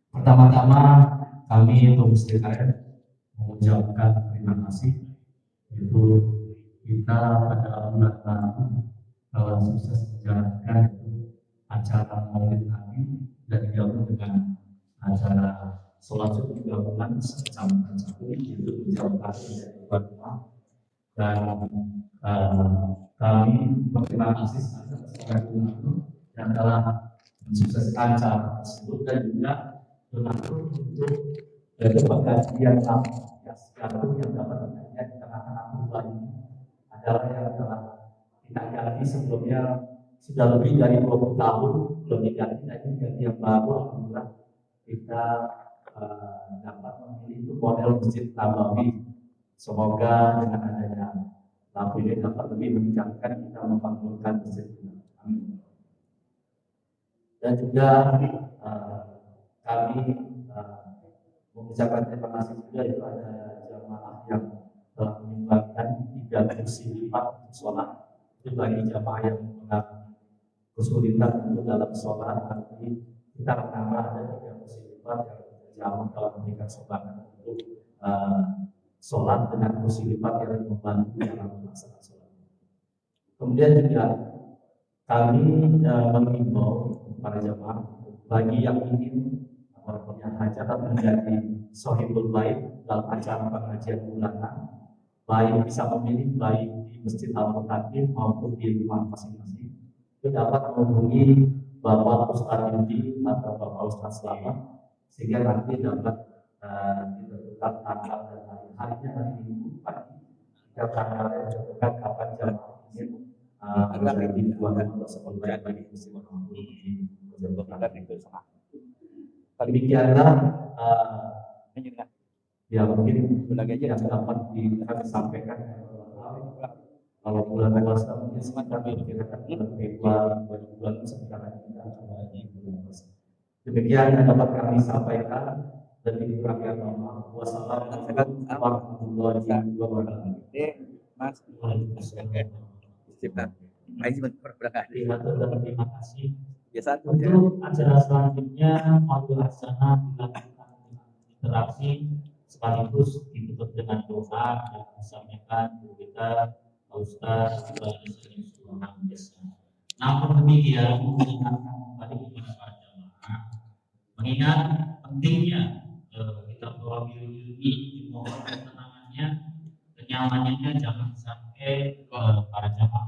Pertama-tama kami Tumus TKR mengucapkan terima kasih, yaitu kita pada bulan lalu telah sukses menjalankan acara Maulid Nabi dan digabung dengan acara sholat subuh gabungan secara satu, yaitu menjalankan dan kami berterima kasih atas donatur yang telah mensukseskan acara tersebut, dan juga donatur untuk pengkajian sekarang yang dapat dikajian di tengah-tengah perubahan ini adalah yang telah kita gali sebelumnya sudah lebih dari 20 tahun belum diganti, dan ini yang baru. Alhamdulillah kita dapat memilih model masjid Nabawi. Semoga dengan adanya lampu ini dapat lebih meningkatkan kita membangunkan masjid ini. Amin. Dan juga kami mengucapkan terima kasih juga kepada jamaah yang telah menyumbangkan 3 kursi lipat sholat. Itu bagi jamaah yang mengalami kesulitan untuk dalam sholat, nanti kita menambah ada 3 kursi lipat yang jamaah telah memberikan sumbangan untuk sholat dengan kursi lipat yang membantu dalam melaksanakan sholat. Kemudian juga kami mengimbau para jamaah bagi yang ingin punya hajat menjadi sohibul bait dalam acara pengajian bulanan, baik bisa memilih baik di Masjid Al-Muqaddim maupun di rumah masing-masing, itu dapat menghubungi Bapak Ustadz Yudi atau Bapak Ustadz Selamat, sehingga nanti dapat ditentukan tanggal dan harinya hari Minggu pagi, jika tanggalnya ditentukan kapan jamaah ingin menjadi buangan untuk sekolah bagi muslim di demikianlah ya mungkin yang dapat kami sampaikan. Kalau bulan puasa mungkin sekitar diperkirakan bulan Februari, bulan sekarang kita lagi bulan puasa. Demikian yang dapat kami sampaikan, dan dikurangkan mohon maaf. Wassalamualaikum warahmatullahi wabarakatuh. Mas, terima kasih. Untuk acara selanjutnya Maulid Hasanah dilakukan dengan interaksi sekaligus ditutup dengan doa yang disampaikan guru kita Pak Ustaz Namun demikian mengingatkan kembali kepada para jamaah, mengingat pentingnya kita berwakil ilmi, dimohon ketenangannya, kenyamanannya jangan sampai para jamaah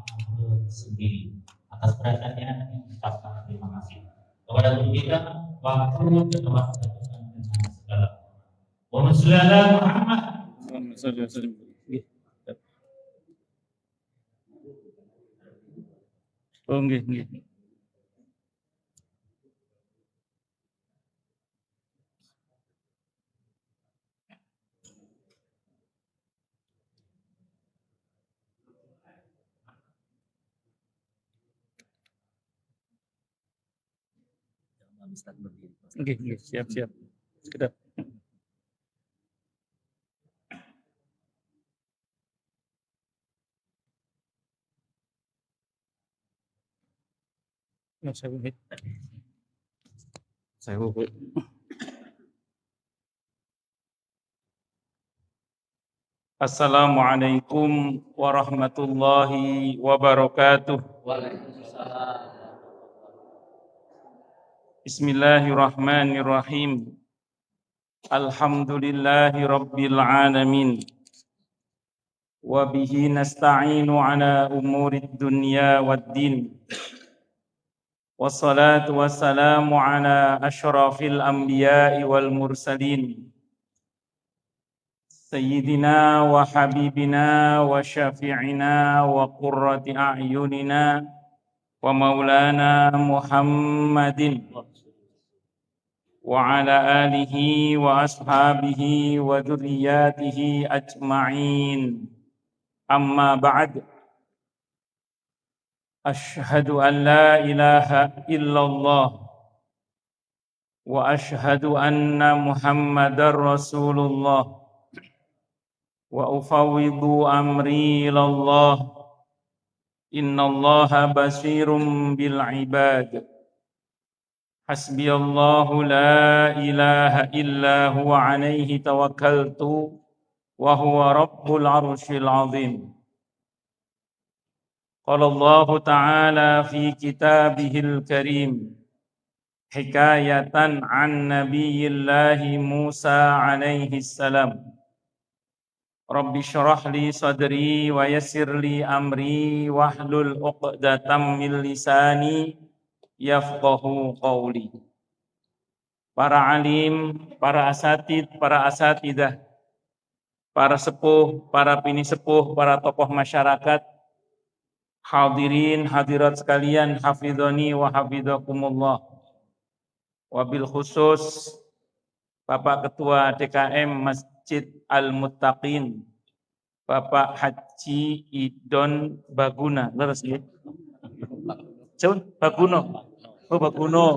sendiri. Atas perhatiannya mengucapkan terima kasih kepada guru kita, waktu dan telah melakukan dengan segala. Wa sallallahu Muhammad. Oh nggih nggih. Oke, siap. Sekedap. Saya Assalamualaikum warahmatullahi wabarakatuh. Waalaikumsalam. Bismillahirrahmanirrahim. Alhamdulillahi rabbil alamin. Wa bihi nasta'inu ala umurid dunya waddin. Wassalatu wassalamu ala asyrafil anbiya'i wal mursalin. Sayyidina wa habibina wa syafi'ina wa qurrati a'yunina wa maulana Muhammadin wa ala alihi wa ashabihi wa dzurriyyatihi ajma'in. Amma ba'd. Asyhadu an la ilaha illallah wa asyhadu anna Muhammadar Rasulullah wa ufawwidu amri ilallah Innallaha basirum bil ibad. Hasbiyallahu la ilaha illa huwa alaihi tawakkaltu wa huwa rabbul arsyil azim. Qala Allah ta'ala fi kitabihil karim hikayatan an nabiyillahi Musa alaihi salam. Rabbi syrah li sadri wa yassir li amri wahlul 'uqdatam min lisani yafqahu qawli. Para alim, para asatid, para asatidah, para sepuh, para pini sepuh, para tokoh masyarakat, hadirin, hadirat sekalian, hafidhani wa hafidhakumullah. Wabil khusus Bapak Ketua DKM Masjid Al-Muttaqin, Bapak Haji Idon Baguna, leres ya? Baguno. Oh, Baguno.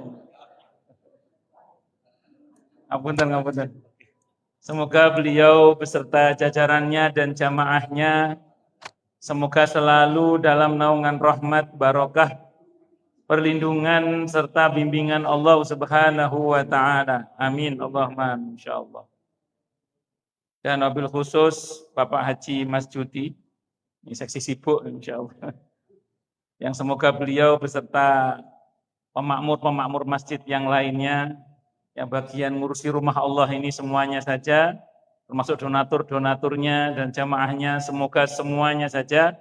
Ngapunten. Semoga beliau beserta jajarannya dan jamaahnya semoga selalu dalam naungan rahmat, barokah, perlindungan serta bimbingan Allah Subhanahu wa taala. Amin Allahumma insyaallah. Dan wabil khusus Bapak Haji Mas Judi, ini seksi sibuk insyaallah. Yang semoga beliau beserta pemakmur masjid yang lainnya yang bagian ngurusi rumah Allah ini semuanya saja, termasuk donaturnya dan jamaahnya, semoga semuanya saja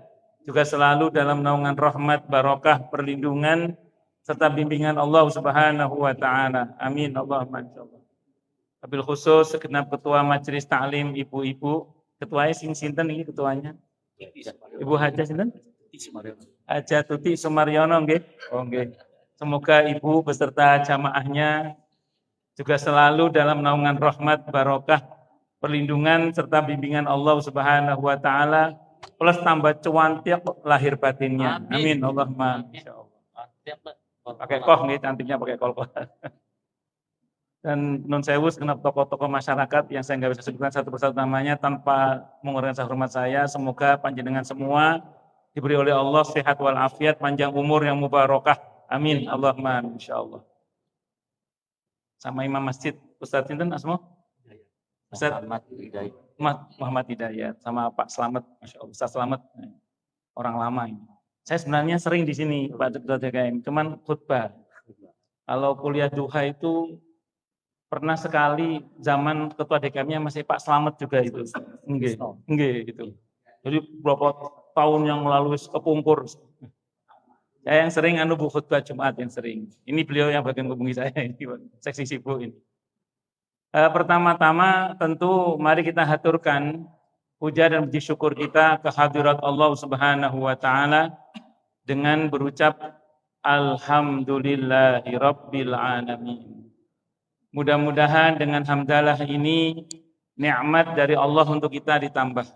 juga selalu dalam naungan rahmat, barokah, perlindungan serta bimbingan Allah Subhanahu wa taala. Amin Allahumma insyaallah. Wabil khusus segenap ketua majelis taklim ibu-ibu, ketuanya sinten iki ketuanya? Ibu Haja sinten? Haja Tuti Sumaryono nggih. Oh nggih. Semoga ibu beserta jamaahnya juga selalu dalam naungan rahmat, barokah, perlindungan serta bimbingan Allah Subhanahu wa taala plus tambah cuantik lahir batinnya. Amin Allahumma insyaallah. Pakai koh nih cantiknya pakai kol. Dan nun sewu segenap tokoh-tokoh masyarakat yang saya nggak bisa sebutkan satu persatu namanya tanpa mengurangkan hormat saya. Semoga panjenengan semua diberi oleh Allah sehat walafiat, panjang umur yang mubarakah. Amin Allahumma insyaallah. Sama Imam Masjid Ustadz Sinten Asmo? Ustadz Muhammad Hidayat sama Pak Slamet, Masya Allah, Ustadz Slamet, orang lama ini. Saya sebenarnya sering di sini Pak Ketua DKM, cuman khutbah. Kalau kuliah duha itu pernah sekali zaman Ketua DKM-nya masih Pak Slamet juga itu. Enggak gitu. Jadi berapa tahun yang lalu kepungkur. Saya yang sering bu khutbah Jumat yang sering. Ini beliau yang bagian hubungi saya ini, seksi sibuk ini. Pertama-tama tentu mari kita haturkan puja dan puji syukur kita ke hadirat Allah Subhanahu wa taala dengan berucap alhamdulillahi rabbil alamin. Mudah-mudahan dengan hamdalah ini nikmat dari Allah untuk kita ditambah.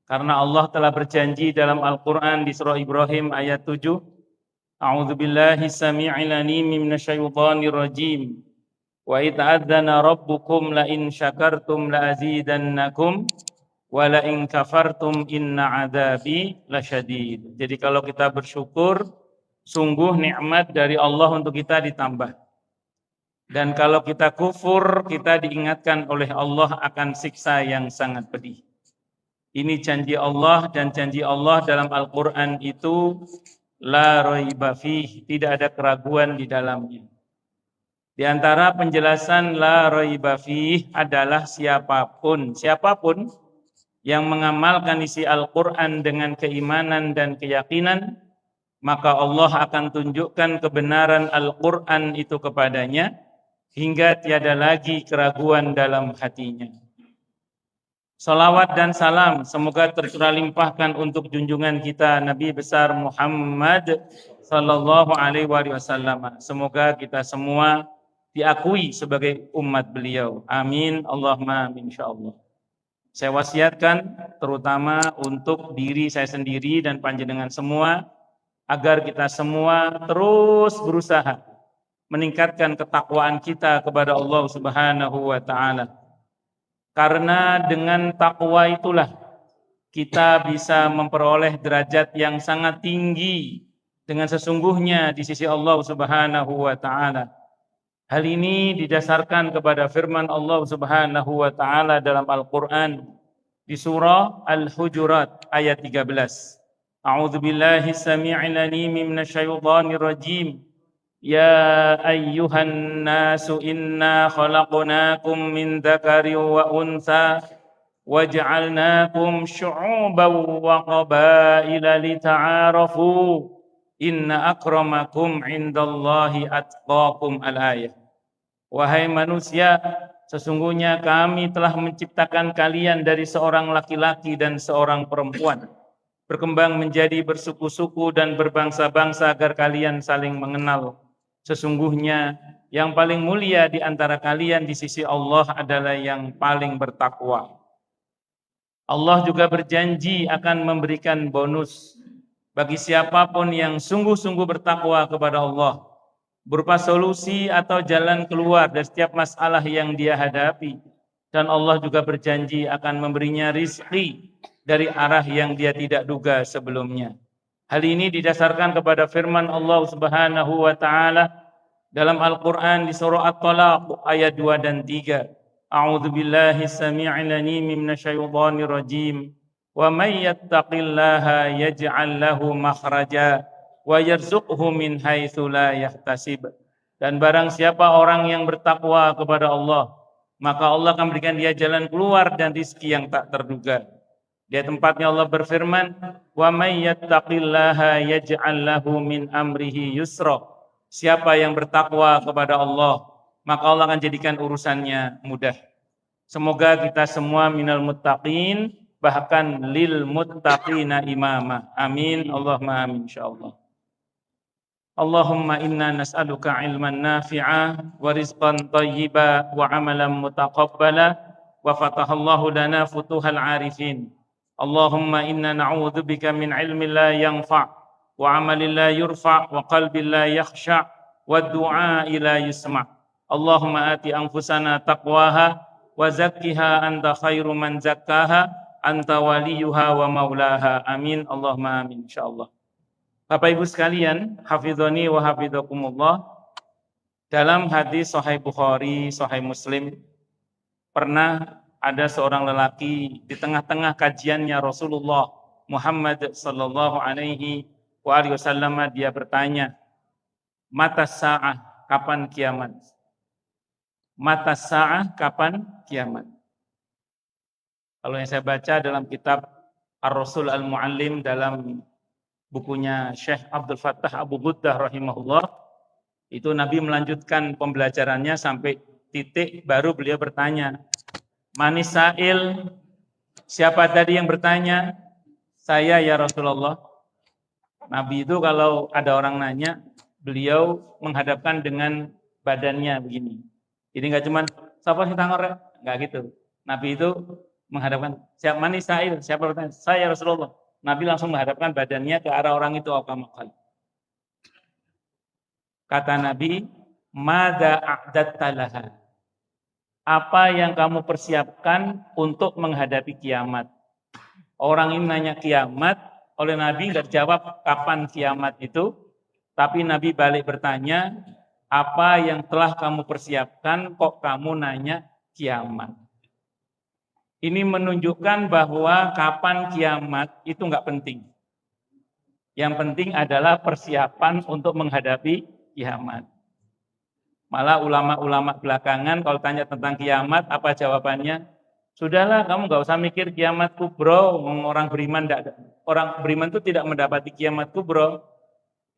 Karena Allah telah berjanji dalam Al-Quran di surah Ibrahim ayat 7. A'udzubillahi sami'il alim minasyaitonir rajim. Wa ita'adzana rabbukum la in syakartum la azidannakum wa la in kafartum inna adzabi lasyadid. Jadi kalau kita bersyukur, sungguh nikmat dari Allah untuk kita ditambah. Dan kalau kita kufur, kita diingatkan oleh Allah akan siksa yang sangat pedih. Ini janji Allah dan janji Allah dalam Al-Quran itu la raiba fih, tidak ada keraguan di dalamnya. Di antara penjelasan la raiba fih adalah siapapun yang mengamalkan isi Al-Quran dengan keimanan dan keyakinan, maka Allah akan tunjukkan kebenaran Al-Quran itu kepadanya hingga tiada lagi keraguan dalam hatinya. Salawat dan salam semoga tercurah limpahkan untuk junjungan kita Nabi besar Muhammad sallallahu alaihi wasallam. Semoga kita semua diakui sebagai umat beliau. Amin Allahumma amin insyaallah. Saya wasiatkan terutama untuk diri saya sendiri dan panjenengan semua agar kita semua terus berusaha meningkatkan ketakwaan kita kepada Allah Subhanahu wa taala. Karena dengan takwa itulah kita bisa memperoleh derajat yang sangat tinggi dengan sesungguhnya di sisi Allah Subhanahu wa taala. Hal ini didasarkan kepada firman Allah Subhanahu wa taala dalam Al-Qur'an di surah Al-Hujurat ayat 13. A'udzu billahi samii'il 'aliim minasyaitonir rajim. Ya ayyuhan nasu inna khalaqnakum min dzakarin wa untha waj'alnakum syu'uban wa qabaila lita'arafu inna akramakum 'indallahi atqakum al-ayah. Wahai manusia, sesungguhnya kami telah menciptakan kalian dari seorang laki-laki dan seorang perempuan, berkembang menjadi bersuku-suku dan berbangsa-bangsa agar kalian saling mengenal. Sesungguhnya yang paling mulia di antara kalian di sisi Allah adalah yang paling bertakwa. Allah juga berjanji akan memberikan bonus bagi siapapun yang sungguh-sungguh bertakwa kepada Allah, berupa solusi atau jalan keluar dari setiap masalah yang dia hadapi. Dan Allah juga berjanji akan memberinya rizki dari arah yang dia tidak duga sebelumnya. Hal ini didasarkan kepada firman Allah Subhanahu wa taala dalam Al-Qur'an di surah At-Talaq ayat 2 dan 3. A'udzu billahi samii'il 'aliim minasyaitonir rajim. Wa may yattaqillaha yaj'al lahu makhraja wa yarzuqhu min haitsu la yahtasib. Dan barang siapa orang yang bertakwa kepada Allah, maka Allah akan berikan dia jalan keluar dan rezeki yang tak terduga. Di tempatnya Allah berfirman, wa may yattaqillaha yaj'al lahu min amrihi yusra. Siapa yang bertakwa kepada Allah, maka Allah akan jadikan urusannya mudah. Semoga kita semua minal muttaqin, bahkan lil muttaqina imama. Amin, Allahumma amin insyaallah. Allahumma inna nas'aluka ilman nafi'a wa rizqan thayyiba wa amalan mutaqabbala wa fatahallahu lana futuhal arifin. Allahumma inna na'udzubika min ilmin la yanfa' wa amalin la yurfa' wa qalbin la yakhsha' wa du'a la yusma'. Allahumma ati anfusana taqwaha wa zakkiha anta khairu man zakkaha anta waliyuha wa maulaha. Amin, Allahumma amin insyaallah. Bapak Ibu sekalian, hafizani wa hafizakumullah. Dalam hadis Sahih Bukhari, Sahih Muslim, pernah ada seorang lelaki di tengah-tengah kajiannya Rasulullah Muhammad sallallahu alaihi wasallam, dia bertanya, "Mata sa'ah, kapan kiamat?" Mata sa'ah, kapan kiamat? Kalau yang saya baca dalam kitab Ar-Rasul Al-Muallim dalam bukunya Syekh Abdul Fattah Abu Buddah rahimahullah, itu Nabi melanjutkan pembelajarannya sampai titik baru beliau bertanya, "Manis sa'il?" Siapa tadi yang bertanya? "Saya ya Rasulullah." Nabi itu kalau ada orang nanya, beliau menghadapkan dengan badannya begini. Jadi nggak cuma siapa sih tangor, nggak gitu. Nabi itu menghadapkan, "Siapa manis sa'il?" Siapa bertanya? "Saya Rasulullah." Nabi langsung menghadapkan badannya ke arah orang itu. Kata Nabi, "Madza a'datta laha?" Apa yang kamu persiapkan untuk menghadapi kiamat? Orang ini nanya kiamat, oleh Nabi nggak jawab kapan kiamat itu, tapi Nabi balik bertanya, apa yang telah kamu persiapkan kok kamu nanya kiamat? Ini menunjukkan bahwa kapan kiamat itu nggak penting. Yang penting adalah persiapan untuk menghadapi kiamat. Malah ulama-ulama belakangan kalau tanya tentang kiamat, apa jawabannya? Sudahlah, kamu nggak usah mikir kiamat kubro. Orang beriman itu tidak mendapati kiamat kubro.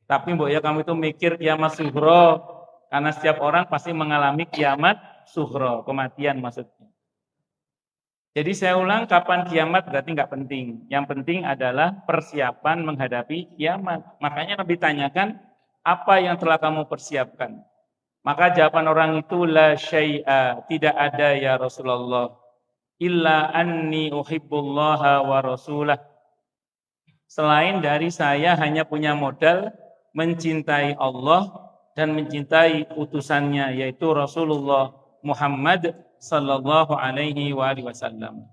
Tapi mbok ya kamu itu mikir kiamat sughro, karena setiap orang pasti mengalami kiamat sughro, kematian maksudnya. Jadi saya ulang, kapan kiamat berarti nggak penting. Yang penting adalah persiapan menghadapi kiamat. Makanya Nabi tanyakan, apa yang telah kamu persiapkan? Maka jawaban orang itu, la syai'a, tidak ada ya Rasulullah. Illa anni uhibbullaha wa rasulah. Selain dari saya hanya punya modal mencintai Allah dan mencintai utusannya, yaitu Rasulullah Muhammad sallallahu alaihi wasallam.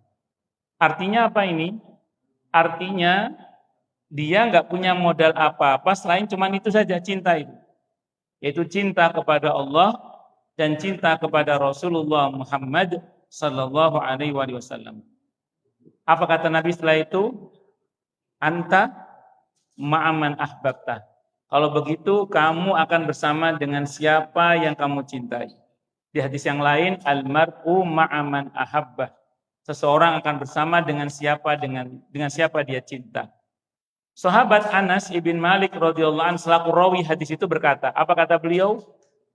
Artinya apa ini? Artinya dia nggak punya modal apa-apa selain cuman itu saja, cinta itu. Yaitu cinta kepada Allah dan cinta kepada Rasulullah Muhammad sallallahu alaihi wasallam. Apa kata Nabi setelah itu? Anta ma'aman ahbabta. Kalau begitu kamu akan bersama dengan siapa yang kamu cintai. Di hadis yang lain, almar'u ma'aman ahabbah. Seseorang akan bersama dengan siapa dia cinta. Sahabat Anas ibn Malik radhiyallahu anhu selaku rawi hadis itu berkata, apa kata beliau?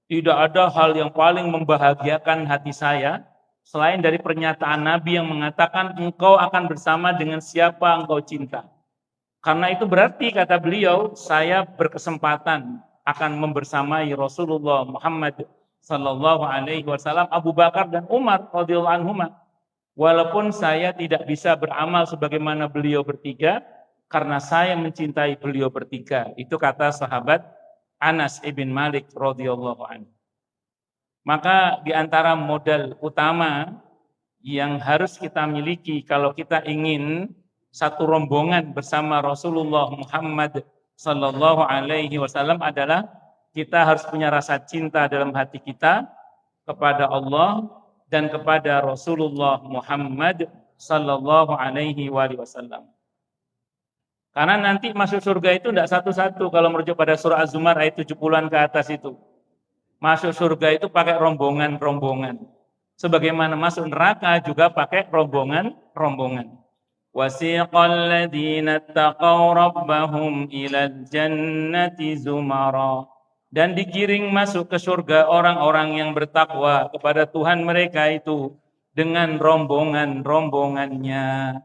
Tidak ada hal yang paling membahagiakan hati saya selain dari pernyataan Nabi yang mengatakan engkau akan bersama dengan siapa engkau cinta. Karena itu berarti kata beliau, saya berkesempatan akan membersamai Rasulullah Muhammad sallallahu alaihi wasallam, Abu Bakar dan Umar radhiyallahu anhuma. Walaupun saya tidak bisa beramal sebagaimana beliau bertiga, karena saya mencintai beliau bertiga. Itu kata sahabat Anas ibn Malik radhiyallahu anhu. Maka di antara modal utama yang harus kita miliki kalau kita ingin satu rombongan bersama Rasulullah Muhammad sallallahu alaihi wasallam adalah kita harus punya rasa cinta dalam hati kita kepada Allah dan kepada Rasulullah Muhammad sallallahu alaihi wasallam. Karena nanti masuk surga itu tidak satu-satu. Kalau merujuk pada surah Az-Zumar ayat 70-an ke atas itu. Masuk surga itu pakai rombongan-rombongan. Sebagaimana masuk neraka juga pakai rombongan-rombongan. Wasiqal ladzina taqaw rabbahum ilal jannati zumara. Dan digiring masuk ke surga orang-orang yang bertakwa kepada Tuhan mereka itu dengan rombongan-rombongannya.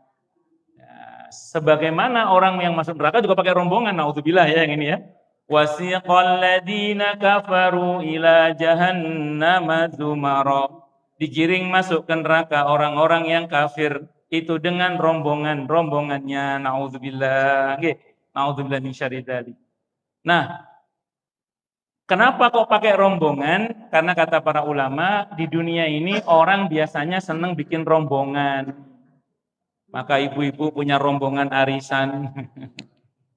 Sebagaimana orang yang masuk neraka juga pakai rombongan, naudzubillah ya yang ini ya. Wasiqal ladzina kafaru ila jahannama zumara. Digiring masuk ke neraka orang-orang yang kafir itu dengan rombongan-rombongannya, naudzubillah. Nggih, naudzubillah min syarri dzalik. Nah, kenapa kok pakai rombongan? Karena kata para ulama, di dunia ini orang biasanya senang bikin rombongan. Maka ibu-ibu punya rombongan arisan,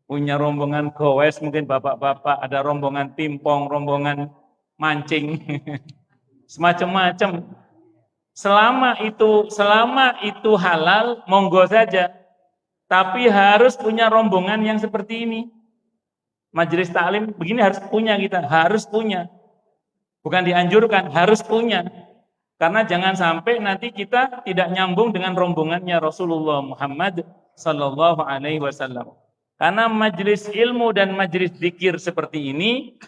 punya rombongan gowes, mungkin bapak-bapak, ada rombongan pimpong, rombongan mancing, semacam-macam. Selama itu halal, monggo saja. Tapi harus punya rombongan yang seperti ini. Majelis taklim begini harus punya kita, harus punya. Bukan dianjurkan, harus punya. Karena jangan sampai nanti kita tidak nyambung dengan rombongannya Rasulullah Muhammad sallallahu alaihi wasallam. Karena majelis ilmu dan majelis zikir seperti ini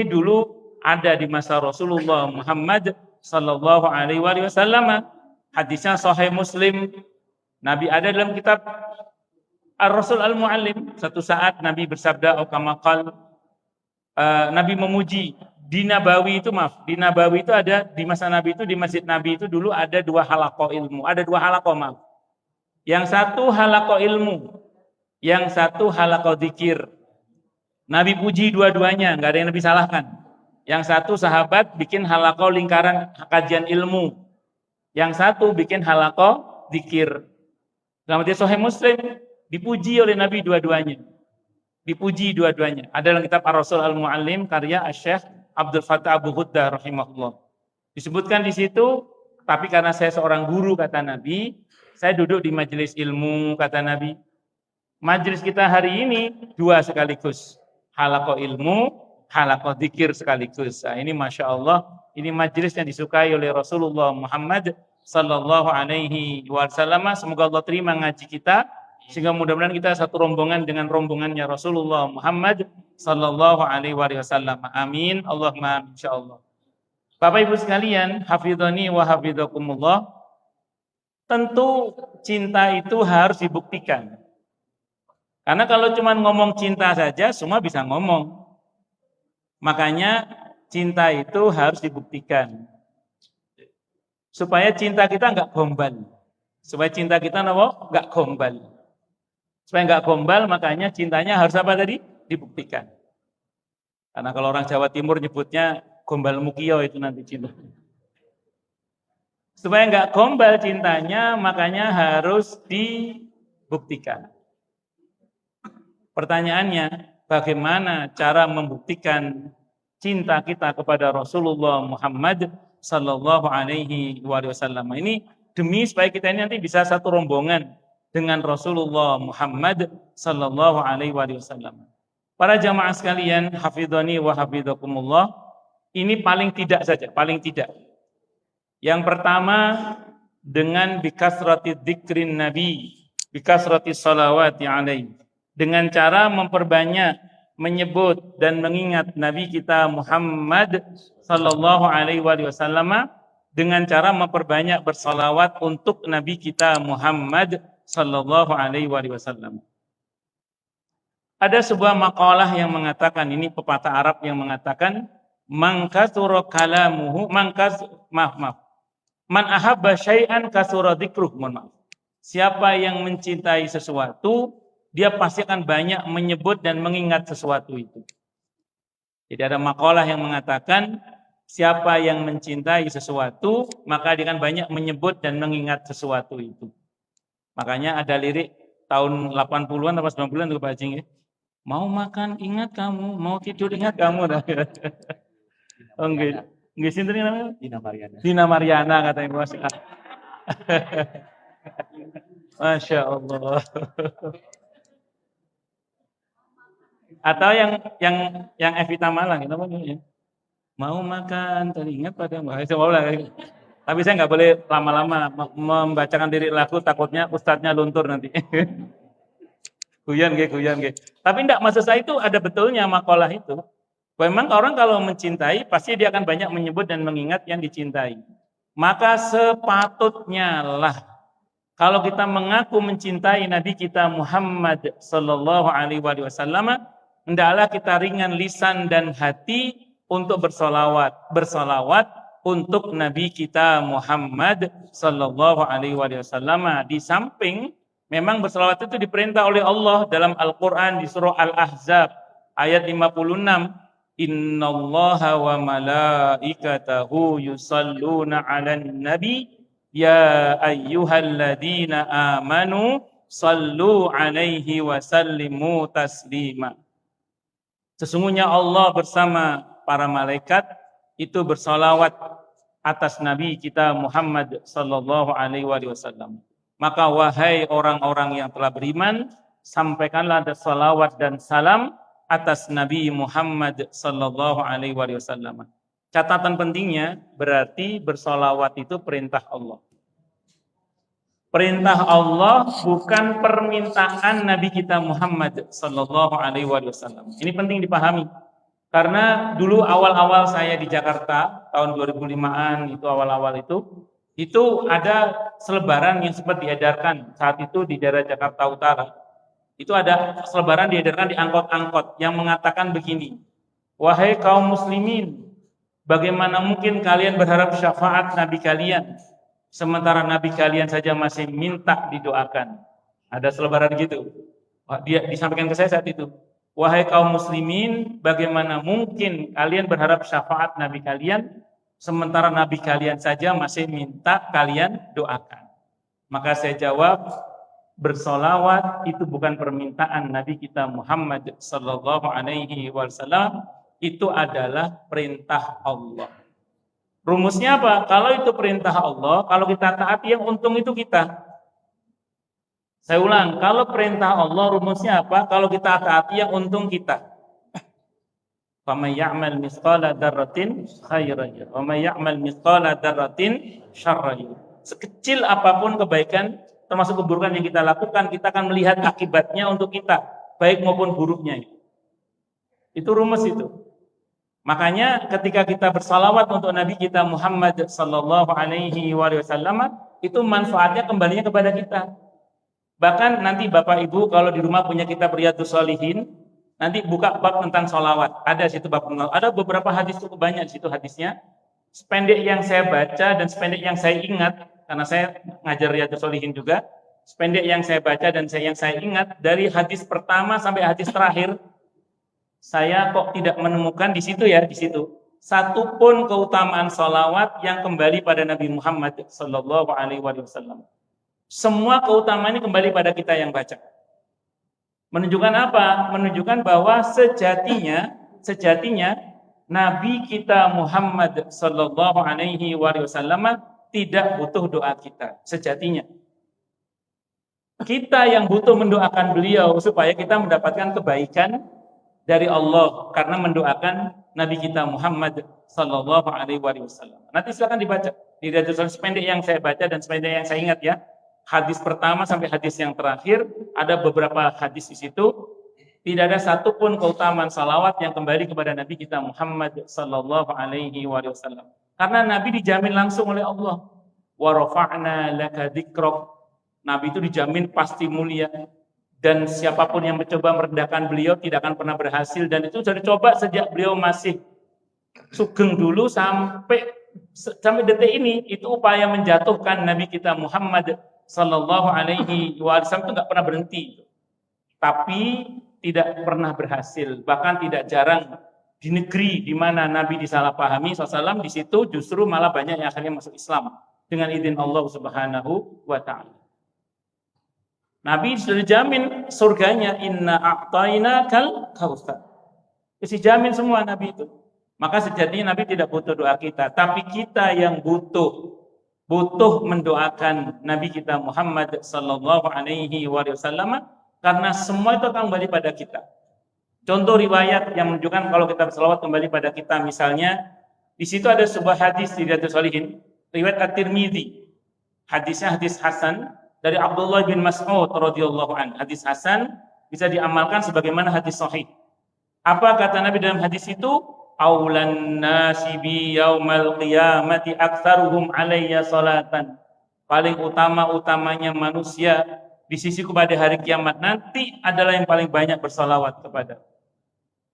dulu ada di masa Rasulullah Muhammad sallallahu alaihi wasallam. Hadisnya sahih Muslim. Nabi ada dalam kitab Ar-Rasul Al-Muallim. Satu saat Nabi bersabda, Nabi memuji di Nabawi itu ada di masa Nabi itu, di Masjid Nabi itu dulu ada 2 halaqah ilmu, ada 2 halaqah maaf. Yang satu halaqah ilmu, yang satu halaqah zikir. Nabi puji dua-duanya, nggak ada yang Nabi salahkan. Yang satu sahabat bikin halaqah lingkaran kajian ilmu, yang satu bikin halaqah zikir. Dalam hadis Sahih Muslim dipuji oleh Nabi dua-duanya. Dipuji dua-duanya. Ada dalam kitab Ar-Rasul Al-Muallim karya Syekh Abdul Fattah Abu Huddah rahimahullah. Disebutkan di situ, tapi karena saya seorang guru kata Nabi, saya duduk di majelis ilmu kata Nabi. Majelis kita hari ini 2 sekaligus. Halaqah ilmu, halaqah zikir sekaligus. Nah, ini Masya Allah, ini majelis yang disukai oleh Rasulullah Muhammad sallallahu alaihi wasallam. Semoga Allah terima ngaji kita, sehingga mudah-mudahan kita satu rombongan dengan rombongannya Rasulullah Muhammad sallallahu alaihi wasallam. Amin. Allahumma amin insyaallah. Bapak Ibu sekalian, hafidhani wa hafidhakumullah. Tentu cinta itu harus dibuktikan. Karena kalau cuma ngomong cinta saja, semua bisa ngomong. Makanya cinta itu harus dibuktikan. Supaya cinta kita enggak gombal. Supaya cinta kita enggak gombal. Supaya enggak gombal, makanya cintanya harus apa tadi? Dibuktikan. Karena kalau orang Jawa Timur nyebutnya gombal mukio itu nanti cinta. Supaya enggak gombal cintanya, makanya harus dibuktikan. Pertanyaannya, bagaimana cara membuktikan cinta kita kepada Rasulullah Muhammad sallallahu alaihi wasallam? Ini demi supaya kita ini nanti bisa satu rombongan dengan Rasulullah Muhammad sallallahu alaihi wasallam. Para jamaah sekalian, hafidhani wa hafidhakumullah, ini paling tidak saja, paling tidak. Yang pertama, dengan bikasrati dzikrin nabi, bikasrati salawati alaihi. Dengan cara memperbanyak menyebut dan mengingat Nabi kita Muhammad sallallahu alaihi wasallam, dengan cara memperbanyak bersalawat untuk Nabi kita Muhammad sallallahu alaihi wasallam. Ada sebuah makalah yang mengatakan, ini pepatah Arab yang mengatakan, man kasura kalamuhu, man ahabba syai'an kasura dzikruh. Mohon maaf. Siapa yang mencintai sesuatu, dia pasti akan banyak menyebut dan mengingat sesuatu itu. Jadi ada makalah yang mengatakan, siapa yang mencintai sesuatu, maka dia akan banyak menyebut dan mengingat sesuatu itu. Makanya ada lirik tahun 80-an atau 90-an itu Pak Haji, ya. Mau makan ingat kamu, mau tidur ingat kamu. Oh, enggak. Enggak sinten namanya? Dina Mariana. Dina Mariana katanya Bos. Masya Allah. Atau yang Evita Malang itu namanya. Mau makan teringat pada Mbak. Tapi saya nggak boleh lama-lama membacakan lirik lagu, takutnya ustadznya luntur nanti. Guyon. Tapi enggak, maksud saya itu ada betulnya makalah itu. Memang orang kalau mencintai pasti dia akan banyak menyebut dan mengingat yang dicintai. Maka sepatutnya lah kalau kita mengaku mencintai Nabi kita Muhammad sallallahu alaihi wasallam, hendaklah kita ringan lisan dan hati untuk bersolawat untuk Nabi kita Muhammad sallallahu alaihi wasallam. Di samping memang bersolawat itu diperintah oleh Allah dalam Al-Quran di surah Al-Ahzab ayat 56. Innallaha wa malaikatahu yusalluna 'alan nabi ya ayyuhalladzina amanu sallu 'alaihi wa sallimu taslima. Sesungguhnya Allah bersama para malaikat itu bersolawat atas Nabi kita Muhammad sallallahu alaihi wasallam. Maka wahai orang-orang yang telah beriman, sampaikanlah salawat dan salam atas Nabi Muhammad sallallahu alaihi wasallam. Catatan pentingnya berarti bersolawat itu perintah Allah. Perintah Allah bukan permintaan Nabi kita Muhammad sallallahu alaihi wasallam. Ini penting dipahami. Karena dulu awal-awal saya di Jakarta tahun 2005-an itu awal-awal itu ada selebaran yang sempat diedarkan saat itu di daerah Jakarta Utara. Itu ada selebaran diedarkan di angkot-angkot yang mengatakan begini, wahai kaum muslimin, bagaimana mungkin kalian berharap syafaat Nabi kalian, sementara Nabi kalian saja masih minta didoakan. Ada selebaran gitu. Dia disampaikan ke saya saat itu. Wahai kaum muslimin, bagaimana mungkin kalian berharap syafaat Nabi kalian, sementara Nabi kalian saja masih minta kalian doakan. Maka saya jawab, bersolawat itu bukan permintaan Nabi kita Muhammad sallallahu alaihi wasallam, itu adalah perintah Allah. Rumusnya apa? Kalau itu perintah Allah, kalau kita taati yang untung itu kita. Saya ulang, kalau perintah Allah rumusnya apa? Kalau kita taati yang untung kita. Faman ya'mal mithqala dzarratin khairan yara wa may ya'mal mithqala dzarratin syarran yara. Sekecil apapun kebaikan termasuk keburukan yang kita lakukan, kita akan melihat akibatnya untuk kita, baik maupun buruknya. Itu rumus itu. Makanya ketika kita bersalawat untuk Nabi kita Muhammad sallallahu alaihi wasallam, itu manfaatnya kembalinya kepada kita. Bahkan nanti Bapak Ibu kalau di rumah punya kitab Riyadhus Shalihin, nanti buka bab tentang salawat. Ada situ bab, ada beberapa hadis, cukup banyak di situ hadisnya. Sependek yang saya baca dan sependek yang saya ingat, karena saya ngajar Riyadhus Shalihin juga, sependek yang saya baca dan yang saya ingat, dari hadis pertama sampai hadis terakhir, saya kok tidak menemukan di situ satu pun keutamaan salawat yang kembali pada Nabi Muhammad sallallahu alaihi wasallam. Semua keutamaan ini kembali pada kita yang baca. Menunjukkan apa? Menunjukkan bahwa sejatinya Nabi kita Muhammad sallallahu alaihi wasallam tidak butuh doa kita. Sejatinya kita yang butuh mendoakan beliau supaya kita mendapatkan kebaikan dari Allah karena mendoakan Nabi kita Muhammad sallallahu alaihi wasallam. Nanti silakan dibaca di Riyadhus sependek yang saya baca dan sependek yang saya ingat ya. Hadis pertama sampai hadis yang terakhir, ada beberapa hadis di situ. Tidak ada satupun keutamaan salawat yang kembali kepada Nabi kita Muhammad sallallahu alaihi wasallam. Karena Nabi dijamin langsung oleh Allah. Wa rafa'na laka dzikrak. Nabi itu dijamin pasti mulia. Dan siapapun yang mencoba merendahkan beliau tidak akan pernah berhasil. Dan itu sudah dicoba sejak beliau masih sugeng dulu sampai detik ini. Itu upaya menjatuhkan Nabi kita Muhammad sallallahu alaihi wasallam itu nggak pernah berhenti, tapi tidak pernah berhasil. Bahkan tidak jarang di negeri di mana Nabi disalahpahami SAW, di situ justru malah banyak yang akhirnya masuk Islam dengan izin Allah Subhanahu wa Ta'ala. Nabi sudah dijamin surganya, inna a'tainakal kautsar. Dijamin semua Nabi itu. Maka sejatinya Nabi tidak butuh doa kita, tapi kita yang butuh mendoakan Nabi kita Muhammad sallallahu alaihi wasallam karena semua itu akan kembali pada kita. Contoh riwayat yang menunjukkan kalau kita berselawat kembali pada kita, misalnya di situ ada sebuah hadis di Riyadhus Shalihin, riwayat At-Tirmidzi. Hadisnya hadis hasan dari Abdullah bin Mas'ud radhiyallahu anhu. Hadis hasan bisa diamalkan sebagaimana hadis sahih. Apa kata Nabi dalam hadis itu? Aulan nasi bi yaumal qiyamati aktsaruhum alayya salatan. Paling utama-utamanya manusia di sisiku pada hari kiamat nanti adalah yang paling banyak bersalawat kepada.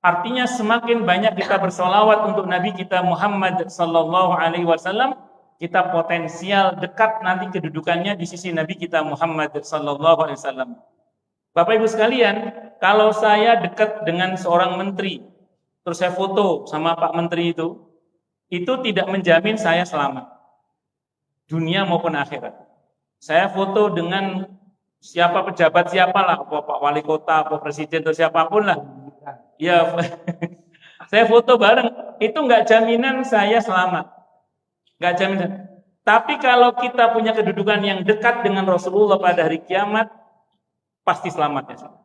Artinya semakin banyak kita bersalawat untuk Nabi kita Muhammad sallallahu alaihi wasallam, kita potensial dekat nanti kedudukannya di sisi Nabi kita Muhammad sallallahu alaihi wasallam. Bapak Ibu sekalian, kalau saya dekat dengan seorang menteri, terus saya foto sama Pak Menteri itu tidak menjamin saya selamat. Dunia maupun akhirat. Saya foto dengan siapa pejabat siapalah, Pak Wali Kota, Pak Presiden, atau siapapun lah. Ya, saya foto bareng, itu nggak jaminan saya selamat. Nggak jaminan. Tapi kalau kita punya kedudukan yang dekat dengan Rasulullah pada hari kiamat, pasti selamatnya.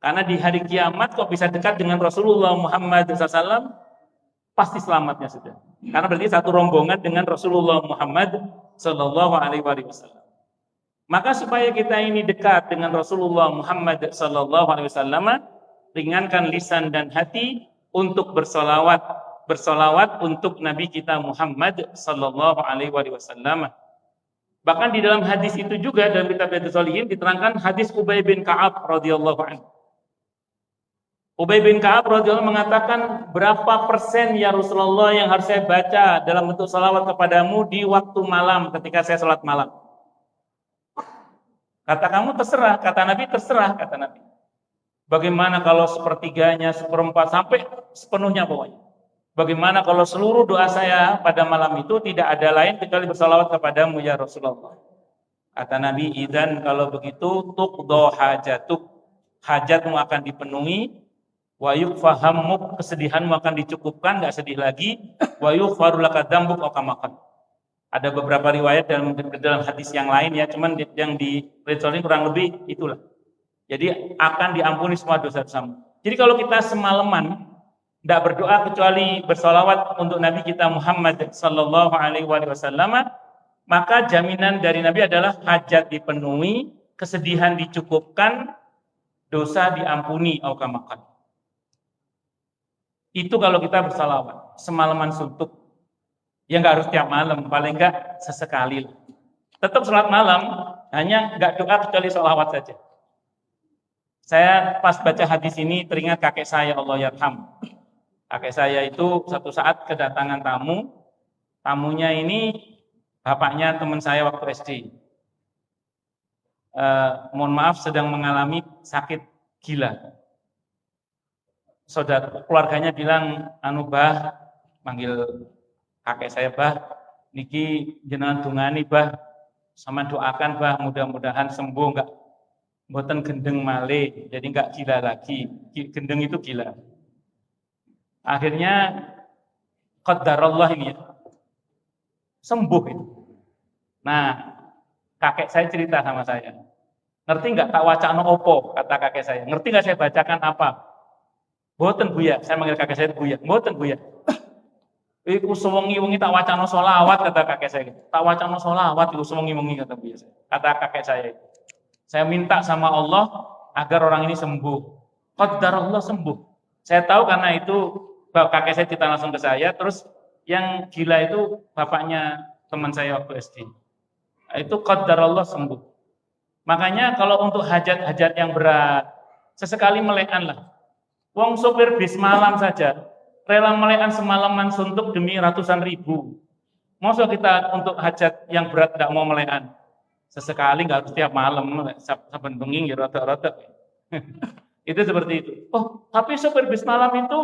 Karena di hari kiamat kok bisa dekat dengan Rasulullah Muhammad SAW, pasti selamatnya sudah. Karena berarti satu rombongan dengan Rasulullah Muhammad SAW. Maka supaya kita ini dekat dengan Rasulullah Muhammad SAW, ringankan lisan dan hati untuk bersolawat untuk Nabi kita Muhammad SAW. Bahkan di dalam hadis itu juga dalam kitab Riyadhus Shalihin diterangkan hadis Ubay bin Ka'ab radhiyallahu anhu. Ubay bin Ka'ab radhiyallahu mengatakan, berapa persen ya Rasulullah yang harus saya baca dalam bentuk salawat kepadamu di waktu malam ketika saya sholat malam? Kata kamu terserah, kata Nabi terserah, kata Nabi. Bagaimana kalau sepertiganya, seperempat, sampai sepenuhnya pokoknya. Bagaimana kalau seluruh doa saya pada malam itu tidak ada lain kecuali bersalawat kepadamu ya Rasulullah? Kata Nabi, idzan kalau begitu tuqdo hajatuk, hajatmu akan dipenuhi. Wa yufahammuk, kesedihanmu akan dicukupkan, nggak sedih lagi. Wa yughfaru laka dzambuk aw kamakan. Ada beberapa riwayat dalam hadis yang lain ya, cuman yang di Riyadhus kurang lebih itulah. Jadi akan diampuni semua dosa-dosamu. Jadi kalau kita semalaman tidak berdoa kecuali bersolawat untuk Nabi kita Muhammad sallallahu alaihi wasallam, maka jaminan dari Nabi adalah hajat dipenuhi, kesedihan dicukupkan, dosa diampuni aw kamakan. Itu kalau kita bersalawat semalaman suntuk. Ya nggak harus tiap malam, paling nggak sesekali. Tetap sholat malam, hanya nggak doa kecuali sholawat saja. Saya pas baca hadis ini teringat kakek saya, Allah yarham. Kakek saya itu satu saat kedatangan tamu. Tamunya ini bapaknya teman saya waktu SD. Mohon maaf sedang mengalami sakit gila. Saudara keluarganya bilang, bah, manggil kakek saya, bah, niki jenengan dungani, bah, sama doakan, bah, mudah-mudahan sembuh, mboten gendeng malih, jadi enggak gila lagi. Gendeng itu gila. Akhirnya qadarullah ini ya, sembuh itu. Nah, kakek saya cerita sama saya. Ngerti enggak tak wacana opo, kata kakek saya. Ngerti enggak saya bacakan apa? Mboten Buya, saya manggil kakek saya Buya. Mboten Buya. Iku sewengi-wengi tak wacana sholawat, kata kakek saya. Tak wacana sholawat iku sewengi-wengi, kata Buya saya. Kata kakek saya itu. Saya minta sama Allah agar orang ini sembuh. Qadarullah sembuh. Saya tahu karena itu kakek saya cerita langsung ke saya. Terus yang gila itu bapaknya teman saya waktu SD. Itu qadarullah sembuh. Makanya kalau untuk hajat-hajat yang berat, sesekali melekan lah. Wong sopir bis malam saja rela melekan semalaman suntuk demi ratusan ribu. Masa kita untuk hajat yang berat tidak mau melekan? Sesekali, nggak harus tiap malam, saben bengi ya rotok-rotok. Itu seperti itu. Oh, tapi sopir bis malam itu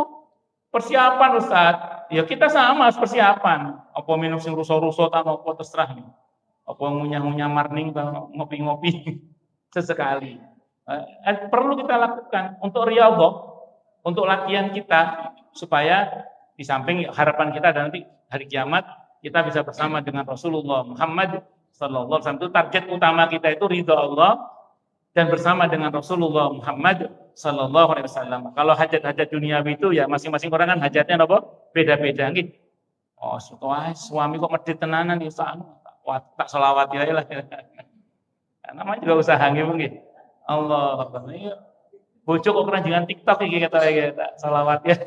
persiapan Ustaz. Ya kita sama harus persiapan. Apa minum sing ruso-ruso tak apa terserah nih. Apa ngunyah-ngunyah marning atau ngopi-ngopi sesekali. Perlu kita lakukan untuk riyadhah, untuk latihan kita supaya di samping harapan kita dan nanti hari kiamat kita bisa bersama dengan Rasulullah Muhammad sallallahu alaihi wasallam. Itu target utama kita itu ridha Allah dan bersama dengan Rasulullah Muhammad sallallahu alaihi wasallam. Kalau hajat-hajat duniawi itu ya masing-masing orang kan hajatnya apa? Beda-beda gitu. Oh, suami kok medhit tenanan ya tak selawat ya lah. Namanya juga usaha nggih mungkin. Allah Akbar. Bojo kok keranjingan TikTok iki kata selawat ya.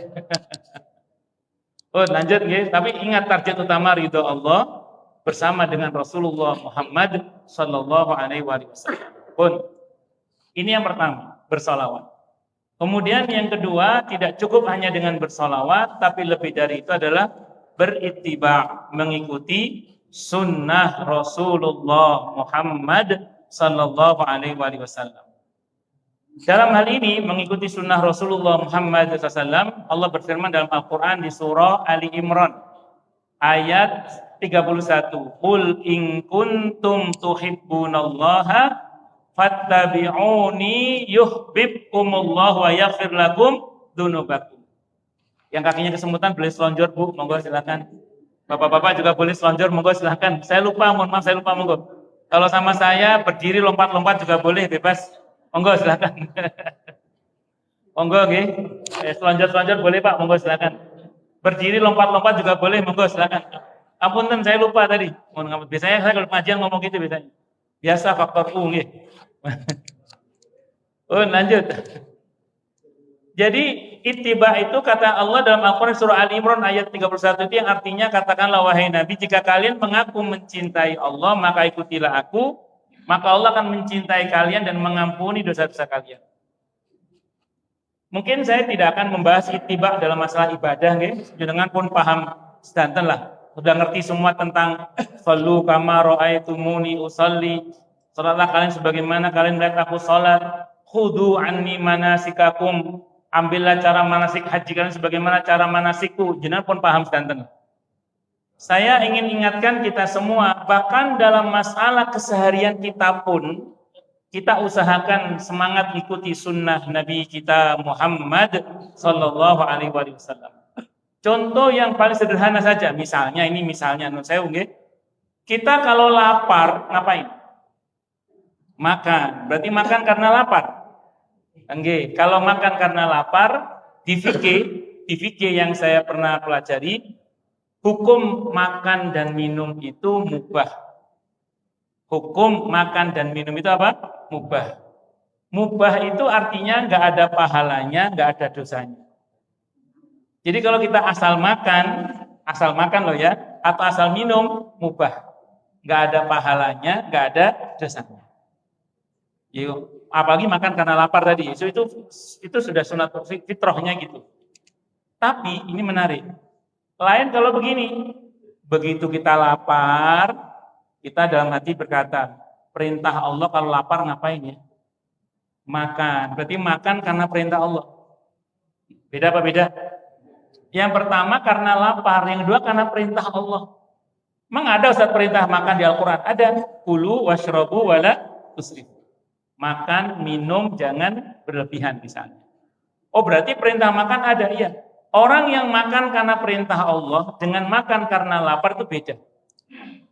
Oh, lanjut nggih, tapi ingat target utama ridho Allah bersama dengan Rasulullah Muhammad sallallahu alaihi wasallam. Pun ini yang pertama, bersolawat. Kemudian yang kedua, tidak cukup hanya dengan bersolawat, tapi lebih dari itu adalah berittiba, mengikuti sunnah Rasulullah Muhammad sallallahu alaihi wasallam. Dalam hal ini mengikuti sunnah Rasulullah Muhammad SAW, Allah berfirman dalam Al-Quran di surah Ali Imran ayat 31. Qul in kuntum tuhibbunallaha fattabi'uni yuhibbukumullah wa yaghfir lakum dzunubakum. Yang kakinya kesemutan boleh selonjor Bu, monggo silakan. Bapak-bapak juga boleh selonjor, monggo silakan. Saya lupa, mohon maaf saya lupa, monggo. Kalau sama saya berdiri lompat-lompat juga boleh, bebas. Monggo silakan. Monggo nggih. Selonjor-selonjor boleh Pak, monggo silakan. Berdiri lompat-lompat juga boleh, monggo silakan. Apunten saya lupa tadi. Biasanya saya kalau pengajian ngomong gitu biasanya. Biasa faktor U nggih. Oh, lanjut. Jadi ittiba itu kata Allah dalam Al-Qur'an surah Ali Imran ayat 31 itu yang artinya katakanlah wahai Nabi, jika kalian mengaku mencintai Allah, maka ikutilah aku. Maka Allah akan mencintai kalian dan mengampuni dosa-dosa kalian. Mungkin saya tidak akan membahas ittiba dalam masalah ibadah, jenengan pun paham sedanten lah. Sudah ngerti semua tentang sallu kama ra'aitumuni usalli. Salatlah kalian sebagaimana kalian melihat aku salat. Khudu anni manasikakum. Ambillah cara manasik haji kalian sebagaimana cara manasikku. Jenengan pun paham sedanten. Saya ingin ingatkan kita semua, bahkan dalam masalah keseharian kita pun, kita usahakan semangat ikuti sunnah Nabi kita Muhammad sallallahu alaihi wasallam. Contoh yang paling sederhana saja, misalnya saya kita kalau lapar ngapain? Makan. Berarti makan karena lapar. Nggih, kalau makan karena lapar, di fikih yang saya pernah pelajari, hukum makan dan minum itu mubah. Hukum makan dan minum itu apa? Mubah. Mubah itu artinya nggak ada pahalanya, nggak ada dosanya. Jadi kalau kita asal makan loh ya, atau asal minum, mubah. Nggak ada pahalanya, nggak ada dosanya. Yuk, apalagi makan karena lapar tadi, itu sudah sunat fitrahnya gitu. Tapi ini menarik. Lain kalau begini, begitu kita lapar, kita dalam hati berkata, perintah Allah kalau lapar ngapain ya? Makan. Berarti makan karena perintah Allah. Beda apa beda? Yang pertama karena lapar, yang kedua karena perintah Allah. Memang ada Ustaz perintah makan di Al-Quran? Ada. Kulu washrabu wala tusrifu. Makan, minum, jangan berlebihan misalnya. Oh berarti perintah makan ada, iya. Orang yang makan karena perintah Allah dengan makan karena lapar itu beda.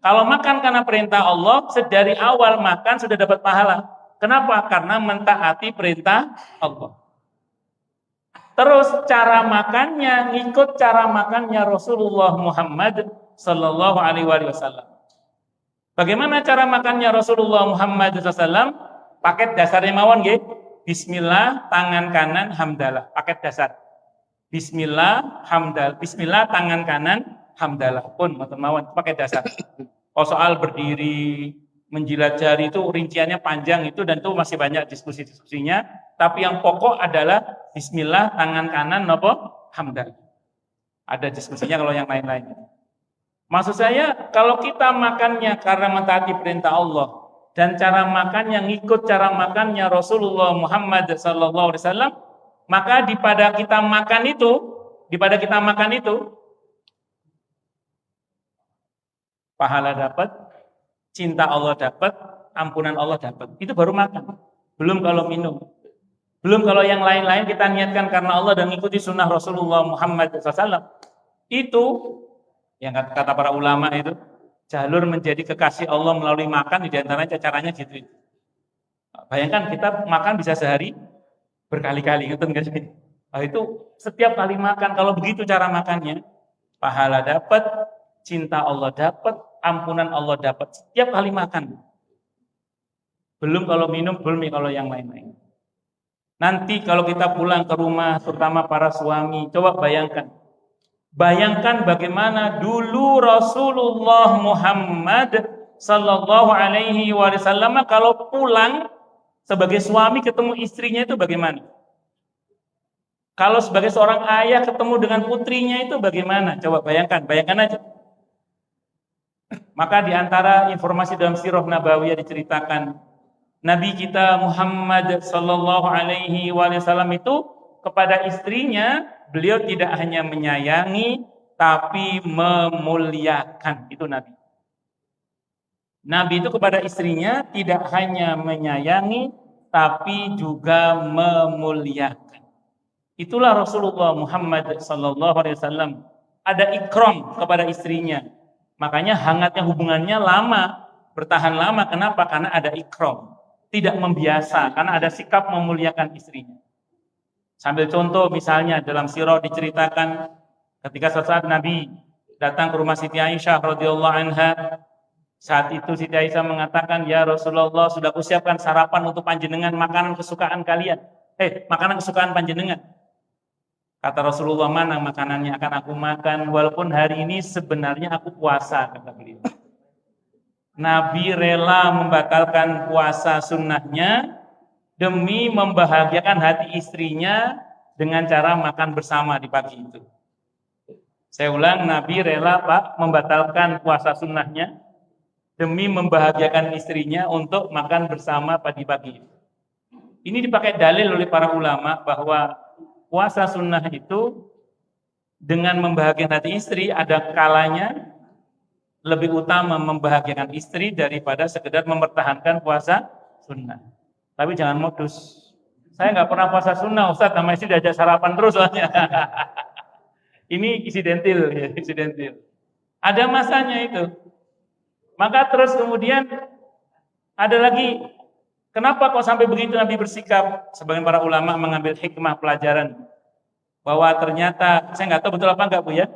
Kalau makan karena perintah Allah, sedari awal makan sudah dapat pahala. Kenapa? Karena mentaati perintah Allah. Terus cara makannya, ngikut cara makannya Rasulullah Muhammad Sallallahu Alaihi Wasallam. Bagaimana cara makannya Rasulullah Muhammad SAW? Paket dasarnya mawon nggih. Bismillah, tangan kanan, hamdalah. Paket dasar. Bismillah, hamdalah. Bismillah, tangan kanan, hamdalah. Pun mawon, paket dasar. Oh soal berdiri, menjilat jari itu rinciannya panjang itu dan itu masih banyak diskusi-diskusinya. Tapi yang pokok adalah Bismillah, tangan kanan, nopo, hamdalah. Ada diskusinya kalau yang lain-lain. Maksud saya, kalau kita makannya karena mentaati perintah Allah dan cara makan yang ikut cara makannya Rasulullah Muhammad SAW, maka daripada kita makan itu, pahala dapat, cinta Allah dapat, ampunan Allah dapat. Itu baru makan. Belum kalau minum. Belum kalau yang lain-lain kita niatkan karena Allah dan mengikuti sunnah Rasulullah Muhammad SAW. Itu yang kata para ulama itu jalur menjadi kekasih Allah melalui makan, di antaranya caranya gitu. Bayangkan kita makan bisa sehari berkali-kali, gitu nggak sih? Nah, itu setiap kali makan, kalau begitu cara makannya, pahala dapat, cinta Allah dapat, ampunan Allah dapat setiap kali makan. Belum kalau minum, belum kalau yang lain-lain. Nanti kalau kita pulang ke rumah, terutama para suami, coba bayangkan bagaimana dulu Rasulullah Muhammad Sallallahu Alaihi Wasallam kalau pulang sebagai suami ketemu istrinya itu bagaimana? Kalau sebagai seorang ayah ketemu dengan putrinya itu bagaimana? Coba bayangkan aja. Maka di antara informasi dalam sirah Nabawiyah diceritakan Nabi kita Muhammad Sallallahu Alaihi Wasallam itu kepada istrinya beliau tidak hanya menyayangi tapi memuliakan. Itu Nabi. Nabi itu kepada istrinya tidak hanya menyayangi tapi juga memuliakan. Itulah Rasulullah Muhammad Sallallahu Alaihi Wasallam. Ada ikram kepada istrinya. Makanya hangatnya hubungannya lama, bertahan lama. Kenapa? Karena ada ikram. Tidak membiasa, karena ada sikap memuliakan istrinya. Sambil contoh misalnya dalam sirah diceritakan ketika suatu saat Nabi datang ke rumah Siti Aisyah radhiyallahu anha. Saat itu Siti Aisyah mengatakan, "Ya Rasulullah, sudah kusiapkan sarapan untuk panjenengan, makanan kesukaan kalian. Makanan kesukaan panjenengan." Kata Rasulullah, "Mana makanannya akan aku makan walaupun hari ini sebenarnya aku puasa," kata beliau. Nabi rela membatalkan puasa sunnahnya demi membahagiakan hati istrinya dengan cara makan bersama di pagi itu. Saya ulang, Nabi rela membatalkan puasa sunnahnya demi membahagiakan istrinya untuk makan bersama pagi-pagi. Ini dipakai dalil oleh para ulama bahwa puasa sunnah itu dengan membahagiakan hati istri ada kalanya lebih utama membahagiakan istri daripada sekedar mempertahankan puasa sunnah. Tapi jangan modus. Saya nggak pernah puasa sunnah, Ustaz, sama istri diajak sarapan terus soalnya. Ini insidentil. Ada masanya itu. Maka terus kemudian ada lagi, kenapa kok sampai begitu Nabi bersikap? Sebagian para ulama mengambil hikmah pelajaran bahwa ternyata, saya nggak tahu betul apa enggak Bu ya,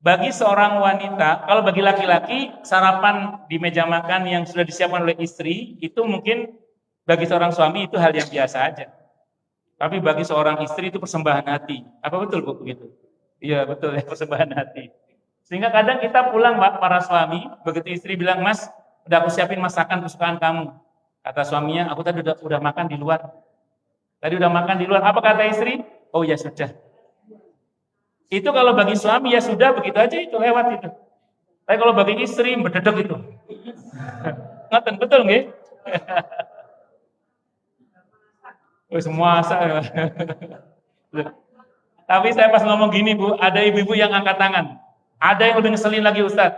bagi seorang wanita, kalau bagi laki-laki sarapan di meja makan yang sudah disiapkan oleh istri itu mungkin bagi seorang suami itu hal yang biasa aja. Tapi bagi seorang istri itu persembahan hati. Apa betul Bu begitu? Iya betul ya, persembahan hati. Sehingga kadang kita pulang para suami, begitu istri bilang, "Mas, udah aku siapin masakan kesukaan kamu." Kata suaminya, "Aku tadi udah makan di luar." Tadi udah makan di luar. Apa kata istri? "Oh ya sudah." Itu kalau bagi suami ya sudah begitu aja, itu lewat itu. Tapi kalau bagi istri berdedek itu. Ngaten betul nggih? Semua masak. Tapi saya pas ngomong gini Bu, ada ibu-ibu yang angkat tangan. Ada yang lebih ngeselin lagi Ustaz.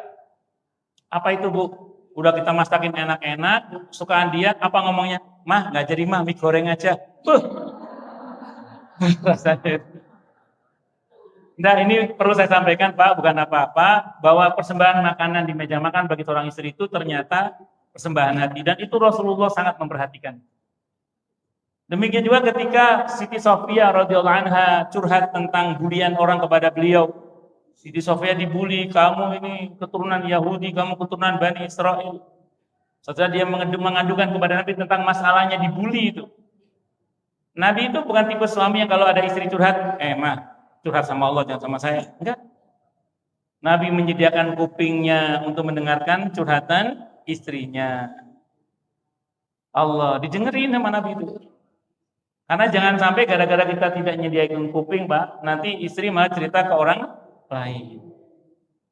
Apa itu Bu? Udah kita masakin enak-enak, sukaan dia, apa ngomongnya? Mah, nggak jadi mah, mie goreng aja. Rasanya. Nah, ini perlu saya sampaikan Pak, bukan apa-apa, bahwa persembahan makanan di meja makan bagi seorang istri itu ternyata persembahan hati. Dan itu Rasulullah sangat memperhatikan. Demikian juga ketika Siti Sofia radhiyallahu anha curhat tentang bulian orang kepada beliau. Siti Sofia dibully, kamu ini keturunan Yahudi, kamu keturunan Bani Israel. Setelah dia mengadukan kepada Nabi tentang masalahnya dibully itu. Nabi itu bukan tipe suami yang kalau ada istri curhat, mah, curhat sama Allah, jangan sama saya. Enggak. Nabi menyediakan kupingnya untuk mendengarkan curhatan istrinya. Allah, didengerin sama Nabi itu. Karena jangan sampai gara-gara kita tidak menyediakan kuping, Pak, nanti istri malah cerita ke orang lain.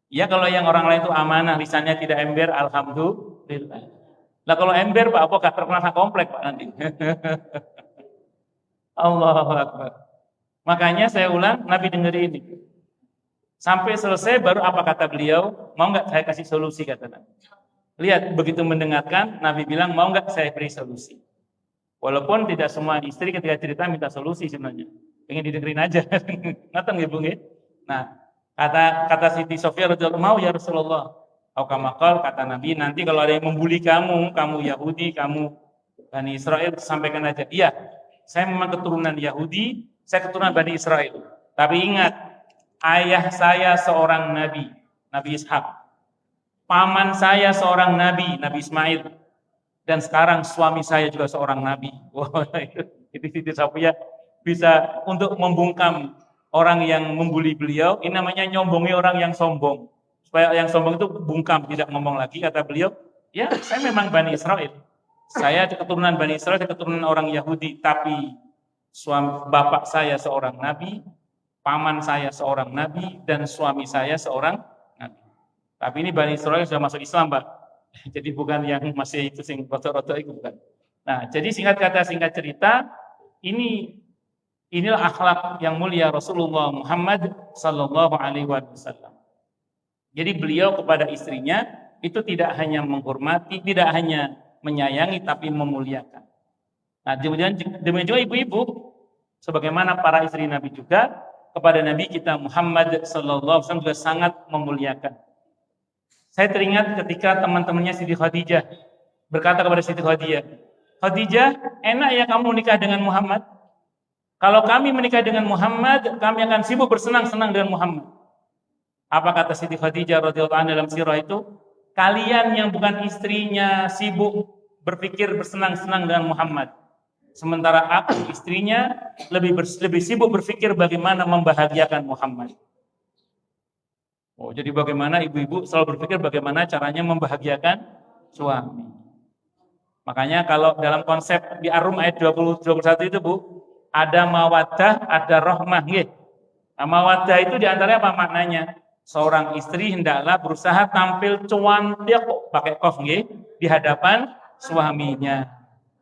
Ya kalau yang orang lain itu amanah, lisannya tidak ember, alhamdulillah. Lah kalau ember, Pak, apakah terkena komplek, Pak, nanti? Allahu Akbar. Makanya saya ulang, Nabi dengerin ini. Sampai selesai baru apa kata beliau? Mau nggak saya kasih solusi, kata Nabi. Lihat, begitu mendengarkan, Nabi bilang, mau nggak saya beri solusi? Walaupun tidak semua istri ketika cerita minta solusi sebenarnya. Pengen didengerin aja. Ngateng ya Bung ya? Nah, kata Siti Sofia radhiyallahu mau ya Rasulullah. Au kama qala, kata Nabi, nanti kalau ada yang membuli kamu Yahudi, kamu Bani Israel, sampaikan aja. Iya, saya memang keturunan Yahudi, saya keturunan Bani Israel. Tapi ingat, ayah saya seorang nabi, Nabi Ishak. Paman saya seorang nabi, Nabi Ismail. Dan sekarang suami saya juga seorang nabi. Wah, itu Siti Sofia bisa untuk membungkam orang yang membuli beliau. Ini namanya nyombongi orang yang sombong. Supaya yang sombong itu bungkam, tidak ngomong lagi. Kata beliau, ya saya memang Bani Israel. Saya keturunan Bani Israel, saya keturunan orang Yahudi. Tapi bapak saya seorang nabi, paman saya seorang nabi, dan suami saya seorang nabi. Tapi ini Bani Israel sudah masuk Islam, Pak. Jadi bukan yang masih itu sing roto-roto itu bukan. Nah, jadi singkat kata singkat cerita, inilah akhlak yang mulia Rasulullah Muhammad sallallahu alaihi wasallam. Jadi beliau kepada istrinya itu tidak hanya menghormati, tidak hanya menyayangi, tapi memuliakan. Nah, demikian juga ibu-ibu, sebagaimana para istri Nabi juga kepada Nabi kita Muhammad sallallahu alaihi wasallam juga sangat memuliakan. Saya teringat ketika teman-temannya Siti Khadijah berkata kepada Siti Khadijah, Khadijah, enak ya kamu menikah dengan Muhammad? Kalau kami menikah dengan Muhammad, kami akan sibuk bersenang-senang dengan Muhammad. Apa kata Siti Khadijah radhiyallahu anha dalam sirah itu? Kalian yang bukan istrinya sibuk berpikir bersenang-senang dengan Muhammad. Sementara aku istrinya lebih sibuk berpikir bagaimana membahagiakan Muhammad. Oh, jadi bagaimana ibu-ibu selalu berpikir bagaimana caranya membahagiakan suami. Makanya kalau dalam konsep di Ar-Rum ayat 21 itu Bu, ada mawaddah, ada rahmah. Nah, mawaddah itu diantaranya apa maknanya? Seorang istri hendaklah berusaha tampil cuantik, pakai kof di hadapan suaminya.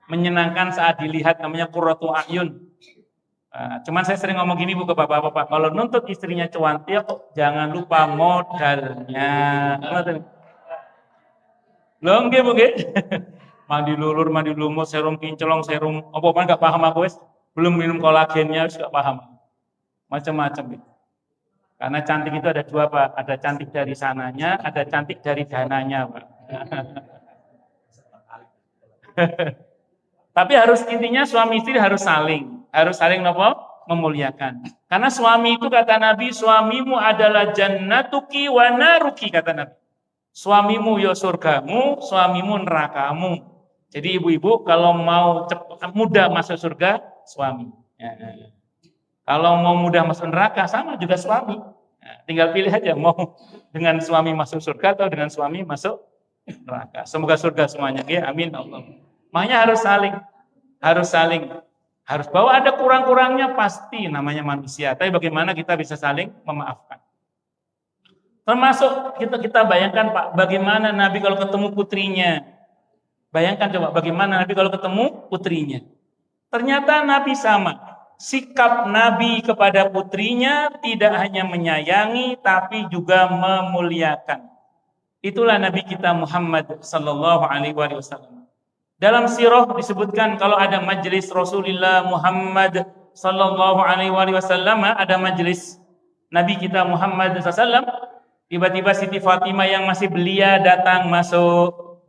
Menyenangkan saat dilihat, namanya qurratu a'yun. Cuman saya sering ngomong gini Bu ke bapak-bapak, kalau nuntut istrinya cuantik, jangan lupa modalnya. Loh nggih Bu nggih. Mandi lulur, mandi lumut, serum kinclong, serum apa-apa enggak paham aku wis. Belum minum kolagennya wis enggak paham. Macam-macam gitu. Karena cantik itu ada dua Pak, ada cantik dari sananya, ada cantik dari dananya Pak. Tapi harus intinya suami istri harus saling nopo memuliakan. Karena suami itu kata Nabi, suamimu adalah jannatuki wa naruki kata Nabi. Suamimu ya surgamu, suamimu nerakamu. Jadi ibu-ibu kalau mau mudah masuk surga, suami. Ya. Kalau mau mudah masuk neraka sama juga suami. Nah, tinggal pilih aja mau dengan suami masuk surga atau dengan suami masuk neraka. Semoga surga semuanya. Ya, amin Allah. Makanya harus saling. Harus bahwa ada kurang-kurangnya pasti namanya manusia. Tapi bagaimana kita bisa saling memaafkan. Termasuk kita bayangkan Pak, bagaimana Nabi kalau ketemu putrinya. Bayangkan coba bagaimana Nabi kalau ketemu putrinya. Ternyata Nabi sama. Sikap Nabi kepada putrinya tidak hanya menyayangi tapi juga memuliakan. Itulah Nabi kita Muhammad sallallahu alaihi wasallam. Dalam sirah disebutkan kalau ada majelis Rasulullah Muhammad sallallahu alaihi wasallam, ada majelis Nabi kita Muhammad sallallahu alaihi wasallam, tiba-tiba Siti Fatimah yang masih belia datang masuk.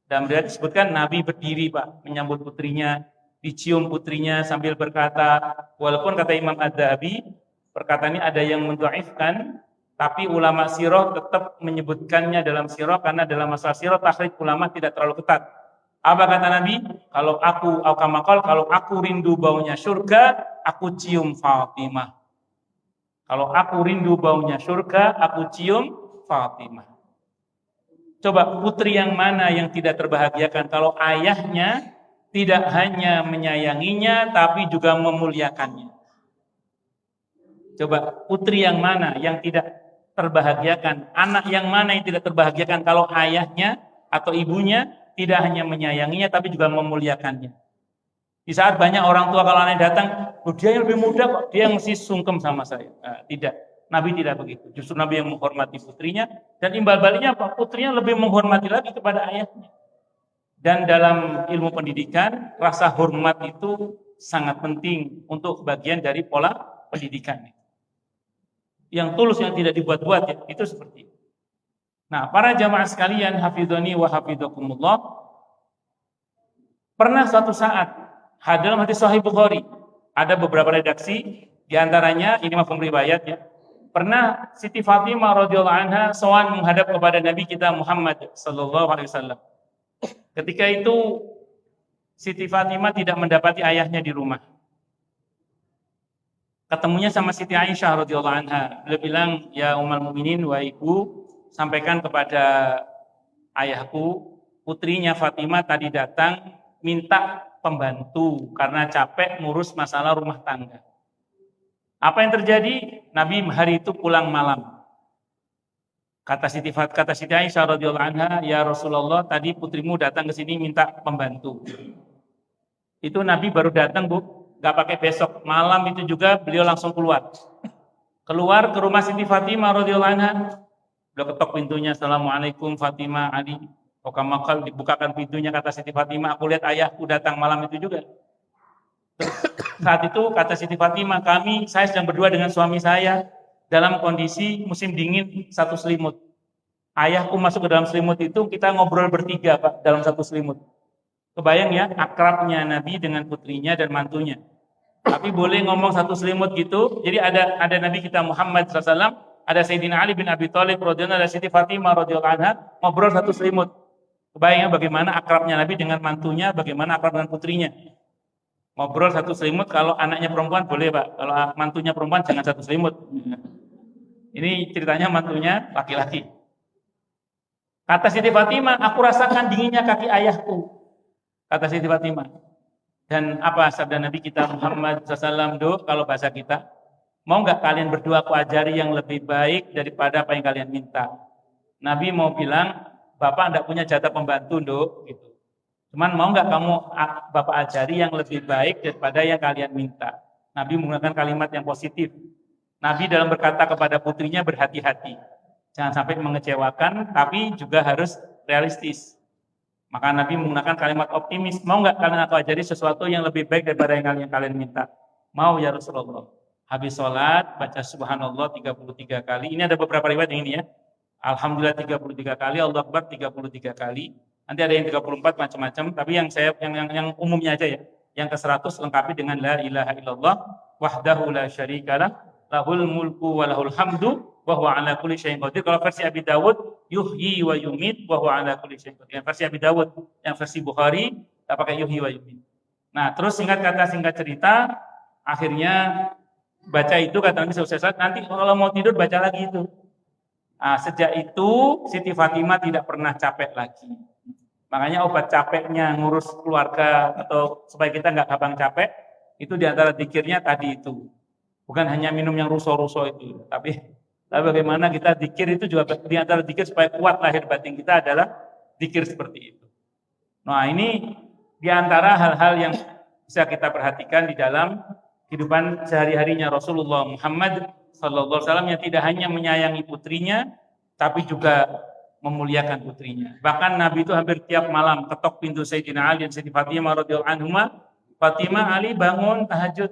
Dan dia disebutkan Nabi berdiri Pak, menyambut putrinya, dicium putrinya sambil berkata, walaupun kata Imam Adz-Dzahabi, perkataan ini ada yang mendhaifkan, tapi ulama sirah tetap menyebutkannya dalam sirah karena dalam masalah sirah takhrij ulama tidak terlalu ketat. Apa kata Nabi? Kalau aku rindu baunya surga, aku cium Fatimah. Kalau aku rindu baunya surga, aku cium Fatimah. Coba putri yang mana yang tidak terbahagiakan kalau ayahnya tidak hanya menyayanginya, tapi juga memuliakannya. Coba putri yang mana yang tidak terbahagiakan, anak yang mana yang tidak terbahagiakan kalau ayahnya atau ibunya tidak hanya menyayanginya, tapi juga memuliakannya. Di saat banyak orang tua kalau anak datang, dia yang lebih muda kok, dia yang mesti sungkem sama saya. Nah, tidak. Nabi tidak begitu. Justru Nabi yang menghormati putrinya, dan imbal baliknya apa? Putrinya lebih menghormati lagi kepada ayahnya. Dan dalam ilmu pendidikan, rasa hormat itu sangat penting untuk bagian dari pola pendidikan. Yang tulus, yang tidak dibuat-buat, ya, itu seperti itu. Nah, para jamaah sekalian, hafidhoni wa hafidhakumullah, pernah suatu saat, dalam hadis Sahih Bukhari, ada beberapa redaksi, diantaranya, ini mafhum riwayat ya, pernah Siti Fatimah radhiyallahu anha sowan menghadap kepada Nabi kita Muhammad sallallahu alaihi wasallam. Ketika itu Siti Fatimah tidak mendapati ayahnya di rumah. Ketemunya sama Siti Aisyah radhiyallahu anha. Beliau bilang, "Ya Ummul Mukminin, wa ibu, sampaikan kepada ayahku, putrinya Fatimah tadi datang minta pembantu karena capek ngurus masalah rumah tangga." Apa yang terjadi? Nabi hari itu pulang malam. Kata Siti Aisyah radhiyallahu anha, "Ya Rasulullah, tadi putrimu datang ke sini minta pembantu." Itu Nabi baru datang, Bu. Gak pakai besok. Malam itu juga beliau langsung keluar. Keluar ke rumah Siti Fatimah radhiyallahu anha. Beliau ketok pintunya, "Assalamualaikum Fatimah, Ali." Okamakal, dibukakan pintunya, kata Siti Fatimah, "Aku lihat ayahku datang malam itu juga." Saat itu kata Siti Fatimah, saya sedang berdua dengan suami saya dalam kondisi musim dingin, satu selimut. Ayahku masuk ke dalam selimut itu, kita ngobrol bertiga Pak dalam satu selimut. Kebayang ya akrabnya Nabi dengan putrinya dan mantunya. Tapi boleh ngomong satu selimut gitu. Jadi ada Nabi kita Muhammad SAW, ada Sayyidina Ali bin Abi Thalib radhiyallahu anhu, ada Siti Fatimah radhiyallahu anha, ngobrol satu selimut. Kebayang ya bagaimana akrabnya Nabi dengan mantunya, bagaimana akrab dengan putrinya. Ngobrol satu selimut, kalau anaknya perempuan boleh Pak, kalau mantunya perempuan jangan satu selimut. Ini ceritanya mantunya laki-laki. Kata Siti Fatimah, "Aku rasakan dinginnya kaki ayahku." Kata Siti Fatimah. Dan apa sabda Nabi kita Muhammad SAW, kalau bahasa kita, "Mau nggak kalian berdua aku ajari yang lebih baik daripada apa yang kalian minta?" Nabi mau bilang, "Bapak enggak punya jatah pembantu, Dok," gitu. Cuman mau nggak kamu Bapak ajari yang lebih baik daripada yang kalian minta? Nabi menggunakan kalimat yang positif. Nabi dalam berkata kepada putrinya berhati-hati. Jangan sampai mengecewakan, tapi juga harus realistis. Maka Nabi menggunakan kalimat optimis. "Mau nggak kalian aku ajari sesuatu yang lebih baik daripada yang kalian minta?" "Mau ya Rasulullah." Habis sholat, baca subhanallah 33 kali. Ini ada beberapa riwayat yang ini ya. Alhamdulillah 33 kali, Allah Akbar 33 kali. Nanti ada yang 34 macam-macam, tapi yang umumnya aja ya. Yang ke-100 lengkapi dengan la ilaha illallah wahdahu la syarikalah lahul mulku wa lahul hamdu wa huwa ala kulli syai'in qadir. Kalau versi Abi Dawud, yuhyi wa yumit wa huwa ala kulli syai'in qadir. Yang versi Abi Dawud, yang versi Bukhari tak pakai yuhyi wa yumit. Nah, terus singkat cerita, akhirnya baca itu, kata Nabi selesai, nanti kalau mau tidur baca lagi itu. Nah, sejak itu Siti Fatimah tidak pernah capek lagi. Makanya obat capeknya ngurus keluarga atau supaya kita nggak gampang capek, itu diantara zikirnya tadi itu. Bukan hanya minum yang ruso-ruso itu, tapi bagaimana kita zikir itu juga diantara zikir supaya kuat lahir batin kita adalah zikir seperti itu. Nah, ini diantara hal-hal yang bisa kita perhatikan di dalam kehidupan sehari-harinya Rasulullah Muhammad SAW yang tidak hanya menyayangi putrinya, tapi juga memuliakan putrinya. Bahkan Nabi itu hampir tiap malam ketok pintu Sayyidina Ali dan Sayyidina Fatimah radhiyallahu anhuma. Fatimah, Ali bangun tahajud.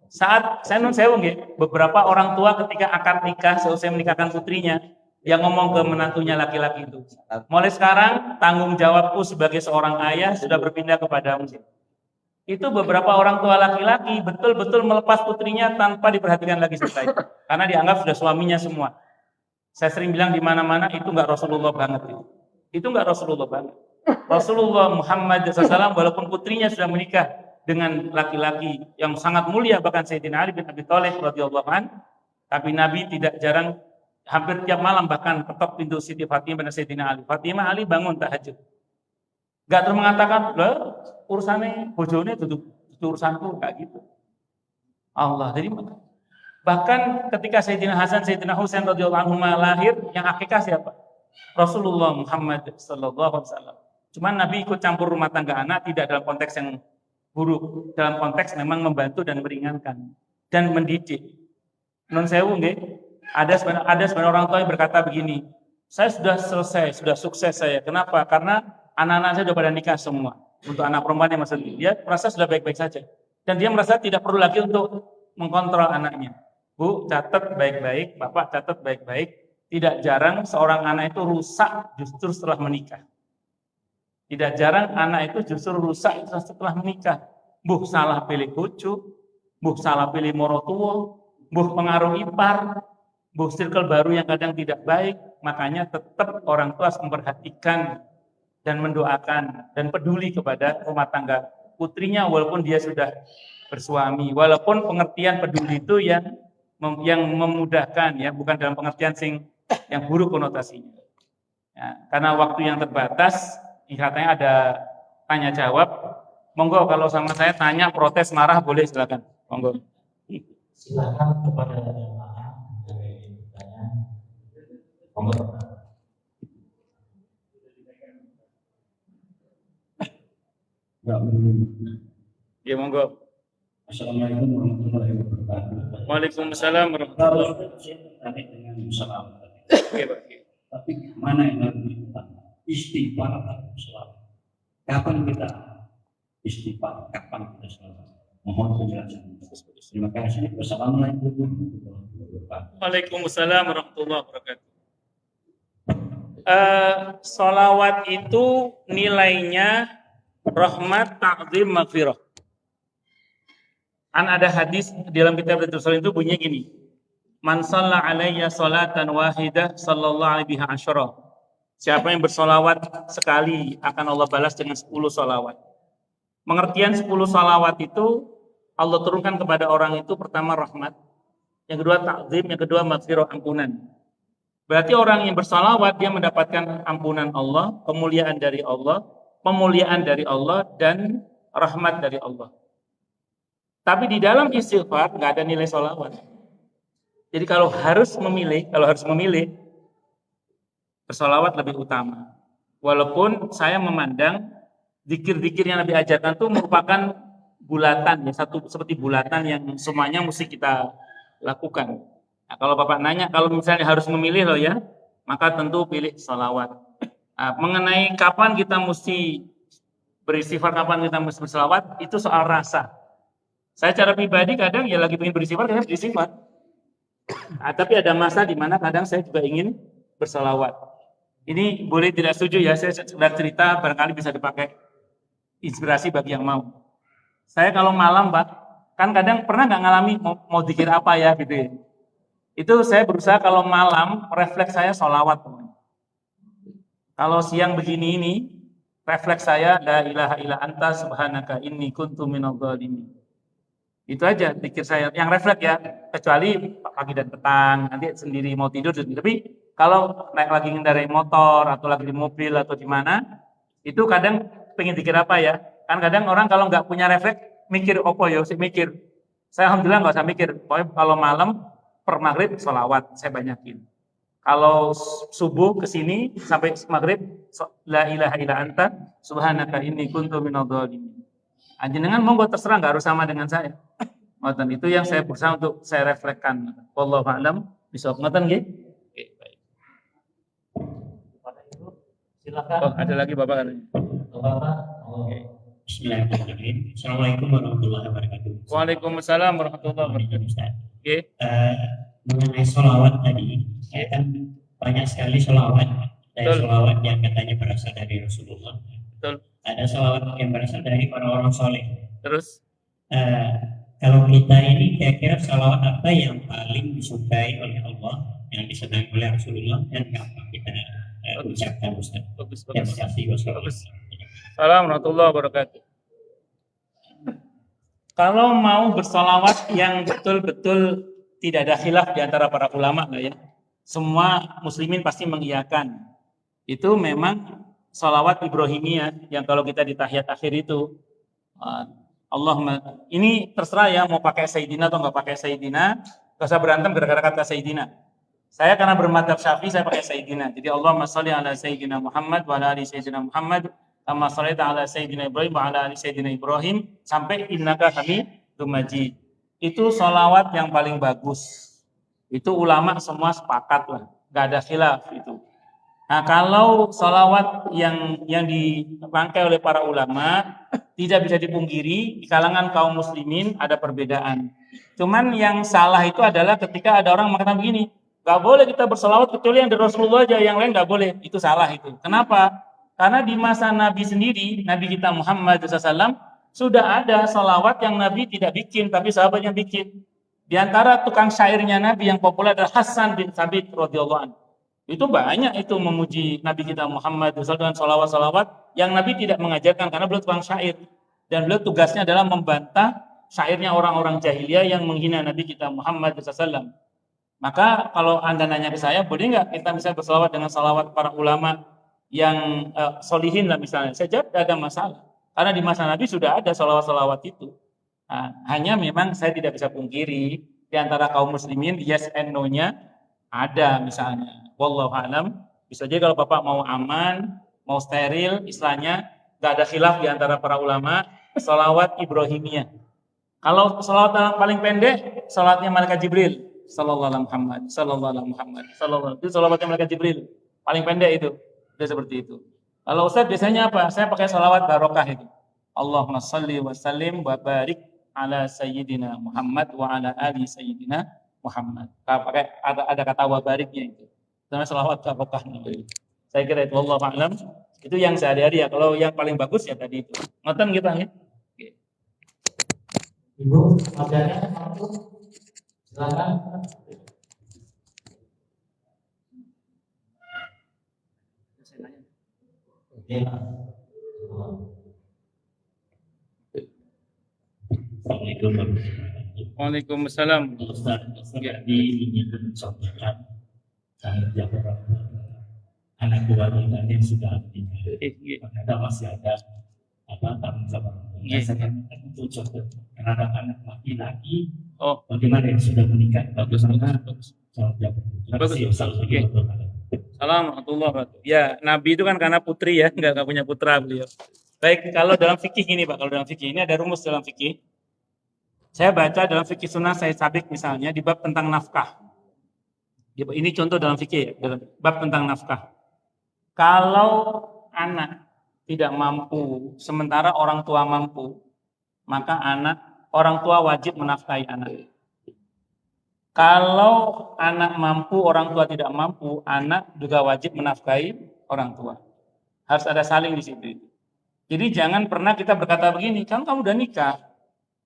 Saat saya nun sewu nggih, beberapa orang tua ketika akad nikah selesai menikahkan putrinya, yang ngomong ke menantunya laki-laki itu, mulai sekarang tanggung jawabku sebagai seorang ayah sudah berpindah kepadamu. Itu beberapa orang tua laki-laki betul-betul melepas putrinya tanpa diperhatikan lagi selesai, karena dianggap sudah suaminya semua. Saya sering bilang di mana-mana itu nggak Rasulullah banget itu. Itu nggak Rasulullah banget. Rasulullah Muhammad SAW walaupun putrinya sudah menikah dengan laki-laki yang sangat mulia, bahkan Sayyidina Ali bin Abi Thalib radhiyallahu anhu, tapi Nabi tidak jarang, hampir tiap malam bahkan ketok pintu Siti Fatimah dan Sayyidina Ali. Fatimah, Ali bangun tahajud. Gak terus mengatakan, loh urusannya bojone itu urusanku, gak gitu. Allah, jadi bahkan ketika Sayyidina Hasan, Sayyidina Husain radhiyallahu anhum lahir, yang akikah siapa? Rasulullah Muhammad sallallahu alaihi wasallam. Cuman Nabi ikut campur rumah tangga anak tidak dalam konteks yang buruk, dalam konteks memang membantu dan meringankan dan mendidik. Non sewu nggih, ada sebenarnya orang tua yang berkata begini, saya sudah selesai, sudah sukses saya. Kenapa? Karena anak-anak saya sudah pada nikah semua. Untuk anak perempuan yang masih dia merasa sudah baik-baik saja. Dan dia merasa tidak perlu lagi untuk mengkontrol anaknya. Bu, catat baik-baik, Bapak catat baik-baik. Tidak jarang seorang anak itu rusak justru setelah menikah. Tidak jarang anak itu justru rusak setelah menikah. Buh salah pilih cucu, buh salah pilih morotuo, buh pengaruh ipar, buh circle baru yang kadang tidak baik. Makanya tetap orang tua harus memperhatikan dan mendoakan dan peduli kepada rumah tangga putrinya walaupun dia sudah bersuami. Walaupun pengertian peduli itu yang memudahkan, ya, bukan dalam pengertian yang buruk konotasinya. Ya, karena waktu yang terbatas, katanya ada tanya jawab. Monggo kalau sama saya tanya, protes, marah boleh, silakan. Monggo. Silakan kepada jemaah dari bertanya. Monggo. Ya, monggo. Assalamualaikum warahmatullahi wabarakatuh. Waalaikumsalam warahmatullahi wabarakatuh. Saya tertarik dengan salam. Oke, Pak. Tapi mana yang lebih utama? Istighfar atau salam? Kapan kita istighfar? Kapan kita salam? Mohon penjelasan. Terima kasih. Wassalamualaikum warahmatullahi wabarakatuh. Waalaikumsalam warahmatullahi wabarakatuh. Salawat itu nilainya rahmat, ta'zim, maghfirah. Ada hadis di dalam kitab Rasul itu bunyinya gini. Man shalla alayya salatan wahidah sallallahu alaihi asyara. Siapa yang bersolawat sekali akan Allah balas dengan 10 solawat. Pengertian 10 solawat itu Allah turunkan kepada orang itu pertama rahmat, yang kedua ta'zim, yang kedua maghfirah, ampunan. Berarti orang yang bersolawat dia mendapatkan ampunan Allah, kemuliaan dari Allah, pemuliaan dari Allah, dan rahmat dari Allah. Tapi di dalam istighfar nggak ada nilai solawat. Jadi kalau harus memilih, bersolawat lebih utama. Walaupun saya memandang zikir-zikir yang Nabi ajarkan itu merupakan bulatan, ya, seperti bulatan yang semuanya mesti kita lakukan. Nah, kalau Bapak nanya, kalau misalnya harus memilih loh ya, maka tentu pilih solawat. Nah, mengenai kapan kita mesti beristighfar, kapan kita mesti bersolawat, itu soal rasa. Saya cara pribadi kadang ya lagi pengen beristighfar, kadang beristighfar. Nah, tapi ada masa di mana kadang saya juga ingin bersolawat. Ini boleh tidak setuju ya, saya sudah cerita barangkali bisa dipakai inspirasi bagi yang mau. Saya kalau malam, Pak, kan kadang pernah nggak ngalami mau dikir apa ya gitu ya. Itu saya berusaha kalau malam refleks saya solawat. Kalau siang begini ini refleks saya la ilaha illa anta subhanaka inni kuntu minadh dhalimin. Itu aja pikir saya yang refleks ya, kecuali pagi dan petang nanti sendiri mau tidur sendiri. Tapi kalau naik lagi ngendarai motor atau lagi di mobil atau di mana, itu kadang pengen pikir apa ya. Kan kadang orang kalau nggak punya refleks mikir opo ya, saya mikir. Saya alhamdulillah nggak usah mikir. Pokoknya kalau malam per maghrib sholawat saya banyakin. Kalau subuh ke sini sampai maghrib la ilaha illa anta subhanaka inni kuntu minadh dhalimin. Jenengan monggo terserah, nggak harus sama dengan saya. Ngoten itu yang saya berusaha untuk saya reflekskan. Wallahu a'lam bishawab. Ngoten nggih? Oke, baik. Silakan. Oh, ada lagi Bapak kan? Bapak. Oke. Bismillahirrahmanirrahim. Assalamualaikum warahmatullahi wabarakatuh. Waalaikumsalam warahmatullahi wabarakatuh. Ustaz. Oke. Mengenai sholawat tadi, saya kan banyak sekali sholawat. Ada Betul. sholawat yang katanya berasal dari Rasulullah. Betul. Ada sholawat yang berasal dari orang-orang soleh. Terus Kalau kita ini kira-kira sholawat apa yang paling disukai oleh Allah, yang disenangi oleh Rasulullah, dan apa kita ucapkan Ustaz? bagus. Terima kasih. Wassalamualaikum. Assalamualaikum warahmatullahi wabarakatuh. Kalau mau bersolawat yang betul-betul tidak ada khilaf di antara para ulama lah ya, semua muslimin pasti mengiyakan. Itu memang sholawat Ibrahimiyah yang kalau kita di tahiyat akhir itu, Allahumma, ini terserah ya mau pakai Sayyidina atau nggak pakai Sayyidina, nggak usah berantem gara-gara kata Sayyidina. Saya karena bermadzhab Syafi'i saya pakai Sayyidina. Jadi Allahumma sholli ala Sayyidina Muhammad wa ala ali Sayyidina Muhammad kama shallaita ala Sayyidina Ibrahim wa ala ali Sayyidina Ibrahim sampai innaka hamidum majid. Itu sholawat yang paling bagus. Itu ulama semua sepakat lah, nggak ada khilaf itu. Nah kalau sholawat yang dirangkai oleh para ulama tidak bisa dipungkiri di kalangan kaum muslimin ada perbedaan. Cuman yang salah itu adalah ketika ada orang mengatakan begini, nggak boleh kita bersolawat kecuali yang dari Rasulullah aja, yang lain nggak boleh. Itu salah itu. Kenapa? Karena di masa Nabi sendiri, Nabi kita Muhammad SAW sudah ada solawat yang Nabi tidak bikin, tapi sahabatnya bikin. Di antara tukang syairnya Nabi yang populer adalah Hasan bin Thabit radhiyallahu anhu. Itu banyak itu memuji Nabi kita Muhammad SAW dengan solawat-solawat yang Nabi tidak mengajarkan karena beliau tukang syair. Dan beliau tugasnya adalah membantah syairnya orang-orang jahiliyah yang menghina Nabi kita Muhammad SAW. Maka kalau Anda nanya ke saya, boleh nggak kita bisa bersolawat dengan solawat para ulama yang solihin lah misalnya? Saya jawab tidak ada masalah. Karena di masa Nabi sudah ada solawat-solawat itu. Nah, hanya memang saya tidak bisa pungkiri di antara kaum muslimin yes and no-nya ada misalnya. Wallahu a'lam. Bisa jadi kalau Bapak mau aman, mau steril, istilahnya nggak ada khilaf di antara para ulama, sholawat Ibrahimiyah. Kalau sholawat yang paling pendek, sholawatnya Malaikat Jibril, sallallahu alaihi Muhammad, sallallahu alaihi Muhammad, sallallahu. Itu sholawatnya Malaikat Jibril, paling pendek itu, udah seperti itu. Kalau Ustaz biasanya apa? Saya pakai sholawat barokah itu. Allahumma sholli wa sallim wa barik ala sayyidina Muhammad wa ala ali sayyidina Muhammad. Kalau pakai ada kata wa bariknya itu. Namanya sholawat barokah. Saya kira itu wallahu a'lam. Itu yang sehari-hari ya. Kalau yang paling bagus ya tadi itu. Ngoten kita ya. Ibu, adanya satu. Silakan. Oke, Pak. Assalamualaikum warahmatullahi wabarakatuh. Waalaikumsalam. Ustaz tadi ingin mencontohkan beberapa anak buah kita yang sudah meninggal. Ternyata masih ada tanggung jawab. Saya untuk contoh terhadap anak laki-laki, bagaimana yang sudah menikah? Bagaimana tanggung jawab? Assalamualaikum warahmatullahi wabarakatuh. Ya, Nabi itu kan karena putri ya, nggak punya putra beliau. Baik, kalau dalam fikih ini Pak, kalau dalam fikih ini ada rumus dalam fikih. Saya baca dalam fikih sunnah Sayyid Sabiq misalnya di bab tentang nafkah. Ini contoh dalam fikih ya, dalam bab tentang nafkah. Kalau anak tidak mampu sementara orang tua mampu, maka orang tua wajib menafkahi anak. Kalau anak mampu, orang tua tidak mampu, anak juga wajib menafkahi orang tua. Harus ada saling di situ. Jadi jangan pernah kita berkata begini, kan kamu udah nikah,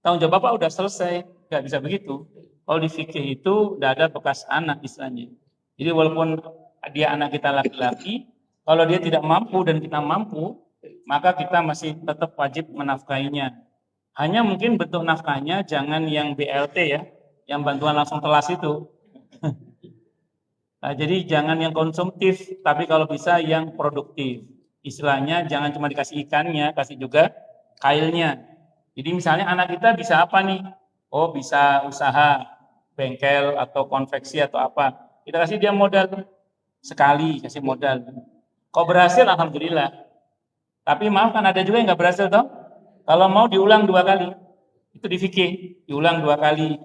tanggung jawab bapak udah selesai, nggak bisa begitu. Kalau di fikih itu udah ada bekas anak istilahnya. Jadi walaupun dia anak kita laki-laki, kalau dia tidak mampu dan kita mampu, maka kita masih tetap wajib menafkahinya. Hanya mungkin bentuk nafkahnya jangan yang BLT ya, yang bantuan langsung telas itu. Nah, jadi jangan yang konsumtif, tapi kalau bisa yang produktif. Istilahnya jangan cuma dikasih ikannya, kasih juga kailnya. Jadi misalnya anak kita bisa apa nih? Oh bisa usaha bengkel atau konveksi atau apa. Kita kasih dia modal sekali, kasih modal. Kok berhasil? Alhamdulillah. Tapi maaf kan ada juga yang nggak berhasil toh. Kalau mau diulang 2 kali. Itu di fikih, diulang 2 kali.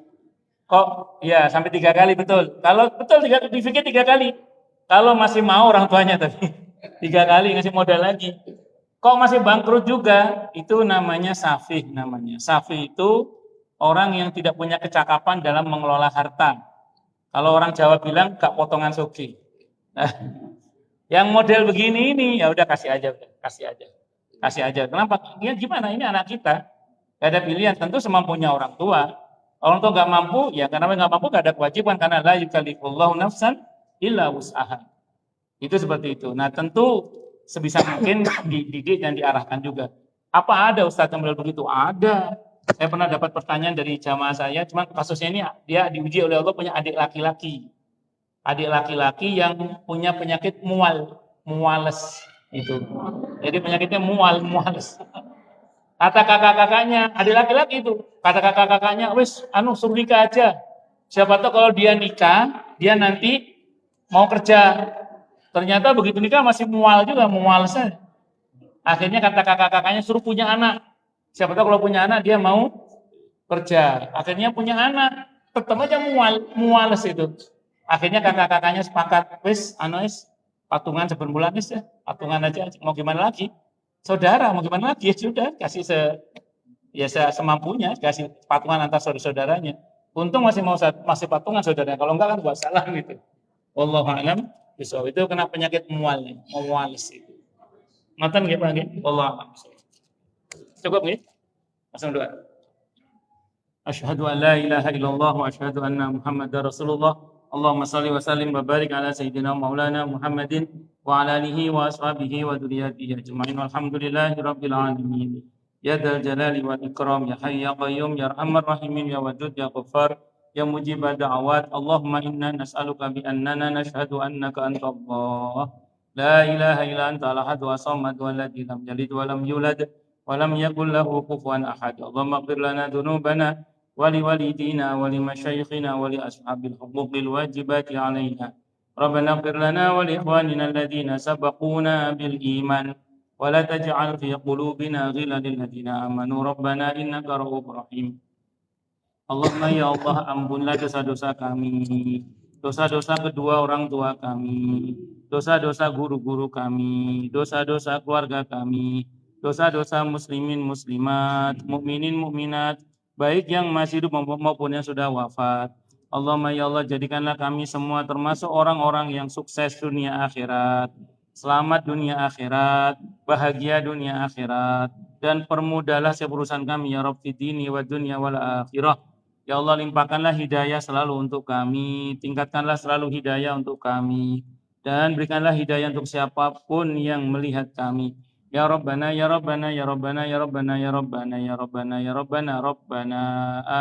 Kok ya sampai 3 kali betul. Kalau betul di fikih 3 kali. Kalau masih mau orang tuanya tapi 3 kali ngasih modal lagi. Kok masih bangkrut juga? Itu namanya safih namanya. Safih itu orang yang tidak punya kecakapan dalam mengelola harta. Kalau orang Jawa bilang gak potongan sogi. Nah, yang model begini ini ya udah kasih aja, kasih aja. Kenapa? Ya gimana? Ini anak kita. Gak ada pilihan. Tentu semampunya orang tua. Orang tua nggak mampu, ya karena nggak mampu gak ada kewajiban karena la yukallifullahu nafsan illa wus'aha. Itu seperti itu. Nah tentu sebisa mungkin dididik dan diarahkan juga. Apa ada Ustadz yang model begitu? Ada. Saya pernah dapat pertanyaan dari jamaah saya, cuman kasusnya ini dia diuji oleh Allah punya adik laki-laki. Adik laki-laki yang punya penyakit muales itu. Jadi penyakitnya muales. Kata kakak-kakaknya, adik laki-laki itu, kata kakak-kakaknya, wis, suruh nikah aja. Siapa tahu kalau dia nikah, dia nanti mau kerja. Ternyata begitu nikah masih muales. Akhirnya kata kakak-kakaknya suruh punya anak. Siapa tahu kalau punya anak dia mau kerja. Akhirnya punya anak, tetap aja muales itu. Akhirnya kakak-kakaknya sepakat, wis, patungan sebulan ya, patungan aja, mau gimana lagi? Saudara mau gimana lagi? Ya sudah, kasih semampunya, kasih patungan antar saudara-saudaranya. Untung masih patungan saudaranya. Kalau enggak kan buat salah gitu. Wallahu a'lam bishawab. Itu kena penyakit muales itu. Matan nggih Pak nggih? Wallahu a'lam. Cukup nggih? Langsung doa. Asyhadu an la ilaha illallah wa asyhadu anna Muhammadar Rasulullah. Allahumma salli wa sallim wa barik ala sayyidina maulana Muhammadin wa ala alihi wa ashabihi wa dzurriyyatihi ajma'in. Walhamdulillahi rabbil alamin. Ya dzal jalali wal ikram, ya hayy ya qayyum, ya arhamar rahimin, ya wadud ya ghaffar, ya mujib da'awat. Allahumma inna nas'aluka bi annana nashhadu annaka anta Allah. La ilaha illa anta al-ahad wa samad wa alladzi lam yalid wa lam yulad wa lam yakul lahu kufuwan ahad. Allahumma ighfir lana dzunubana ولوالدينا ولمشايخنا ولأصحاب الحقوق الواجبات علينا. ربنا اغفر لنا ولإخواننا الذين سبقونا بالإيمان ولا تجعل في قلوبنا غلا للذين آمنوا ربنا إنك رؤوف رحيم. Allahumma ya Allah, ampunlah dosa-dosa kami, dosa-dosa kedua orang tua kami, dosa-dosa guru-guru kami, dosa-dosa keluarga kami, dosa-dosa muslimin muslimat, mukminin mukminat, baik yang masih hidup maupun yang sudah wafat. Allahumma ya Allah, jadikanlah kami semua termasuk orang-orang yang sukses dunia akhirat, selamat dunia akhirat, bahagia dunia akhirat, dan permudahlah setiap urusan kami ya Rabb fid dini wa dunya wal akhirah. Ya Allah, limpahkanlah hidayah selalu untuk kami, tingkatkanlah selalu hidayah untuk kami, dan berikanlah hidayah untuk siapapun yang melihat kami. Ya Rabbana, ya Rabbana, ya Rabbana, ya Rabbana, ya Rabbana, ya Rabbana, ya Rabbana, Rabbana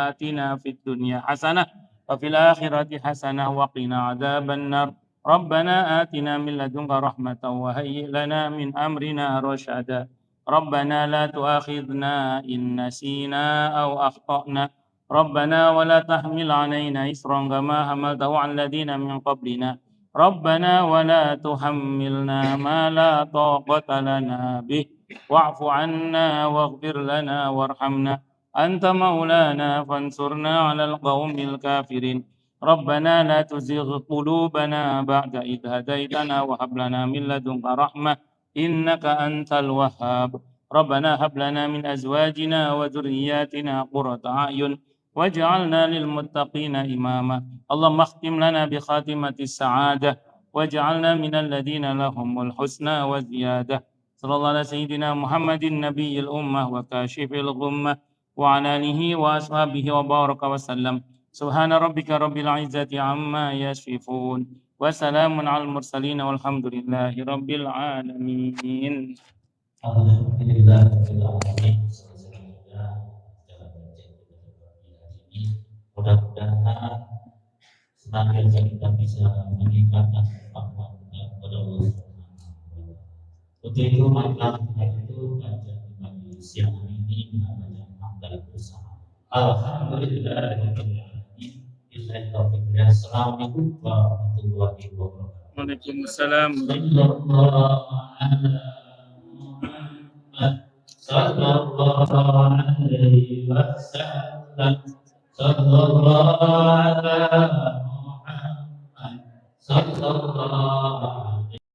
atina fid dunya hasanah wa fil akhirati hasanah wa qina adzaban nar. Rabbana atina min ladunka rahmatan wa hayyi' lana min amrina rasyada. Rabbana la tu'akhidna in nasina aw akhtana. Rabbana wa la tahmil 'alaina isran kama hamaltahu 'alal ladzina min qablina. Rabbana wa la tuhammilna ma la taqata lana bih wa'fu 'anna waghfir lana warhamna anta maulana fansurna 'alal qaumil kafirin. Rabbana la tuzigh qulubana ba'da idh hadaitana wa hab lana min ladunka rahmah innaka antal wahhab. Rabbana hab lana min azwajina wa dhurriyyatina qurrata a'yun waj'alna lil muttaqina imama. Allahumma khtim lana bi khatimatis sa'adah waj'alna minal ladzina lahumul husna wa ziyadah. Sallallahu ala sayyidina Muhammadin nabiyil ummah wa kashifil ghummah wa ala alihi wa ashabihi wa baraka wa sallam. Subhana rabbika rabbil izzati amma yasifun wa salamun al mursalin walhamdulillahi rabbil alamin. Alhamdulillah mudah-mudahan senantiasa kita bisa meningkatkan ketakwaan kepada Allah Subhanahu wa taala. Untuk itu marilah kita itu baca pagi siang hari ini namanya hamdalah bersama. Alhamdulillahirabbil alamin. Billahi taufiq wal hidayah. Assalamualaikum warahmatullahi wabarakatuh. Waalaikumsalam. Sallallahu alaihi wasallam. Sallallahu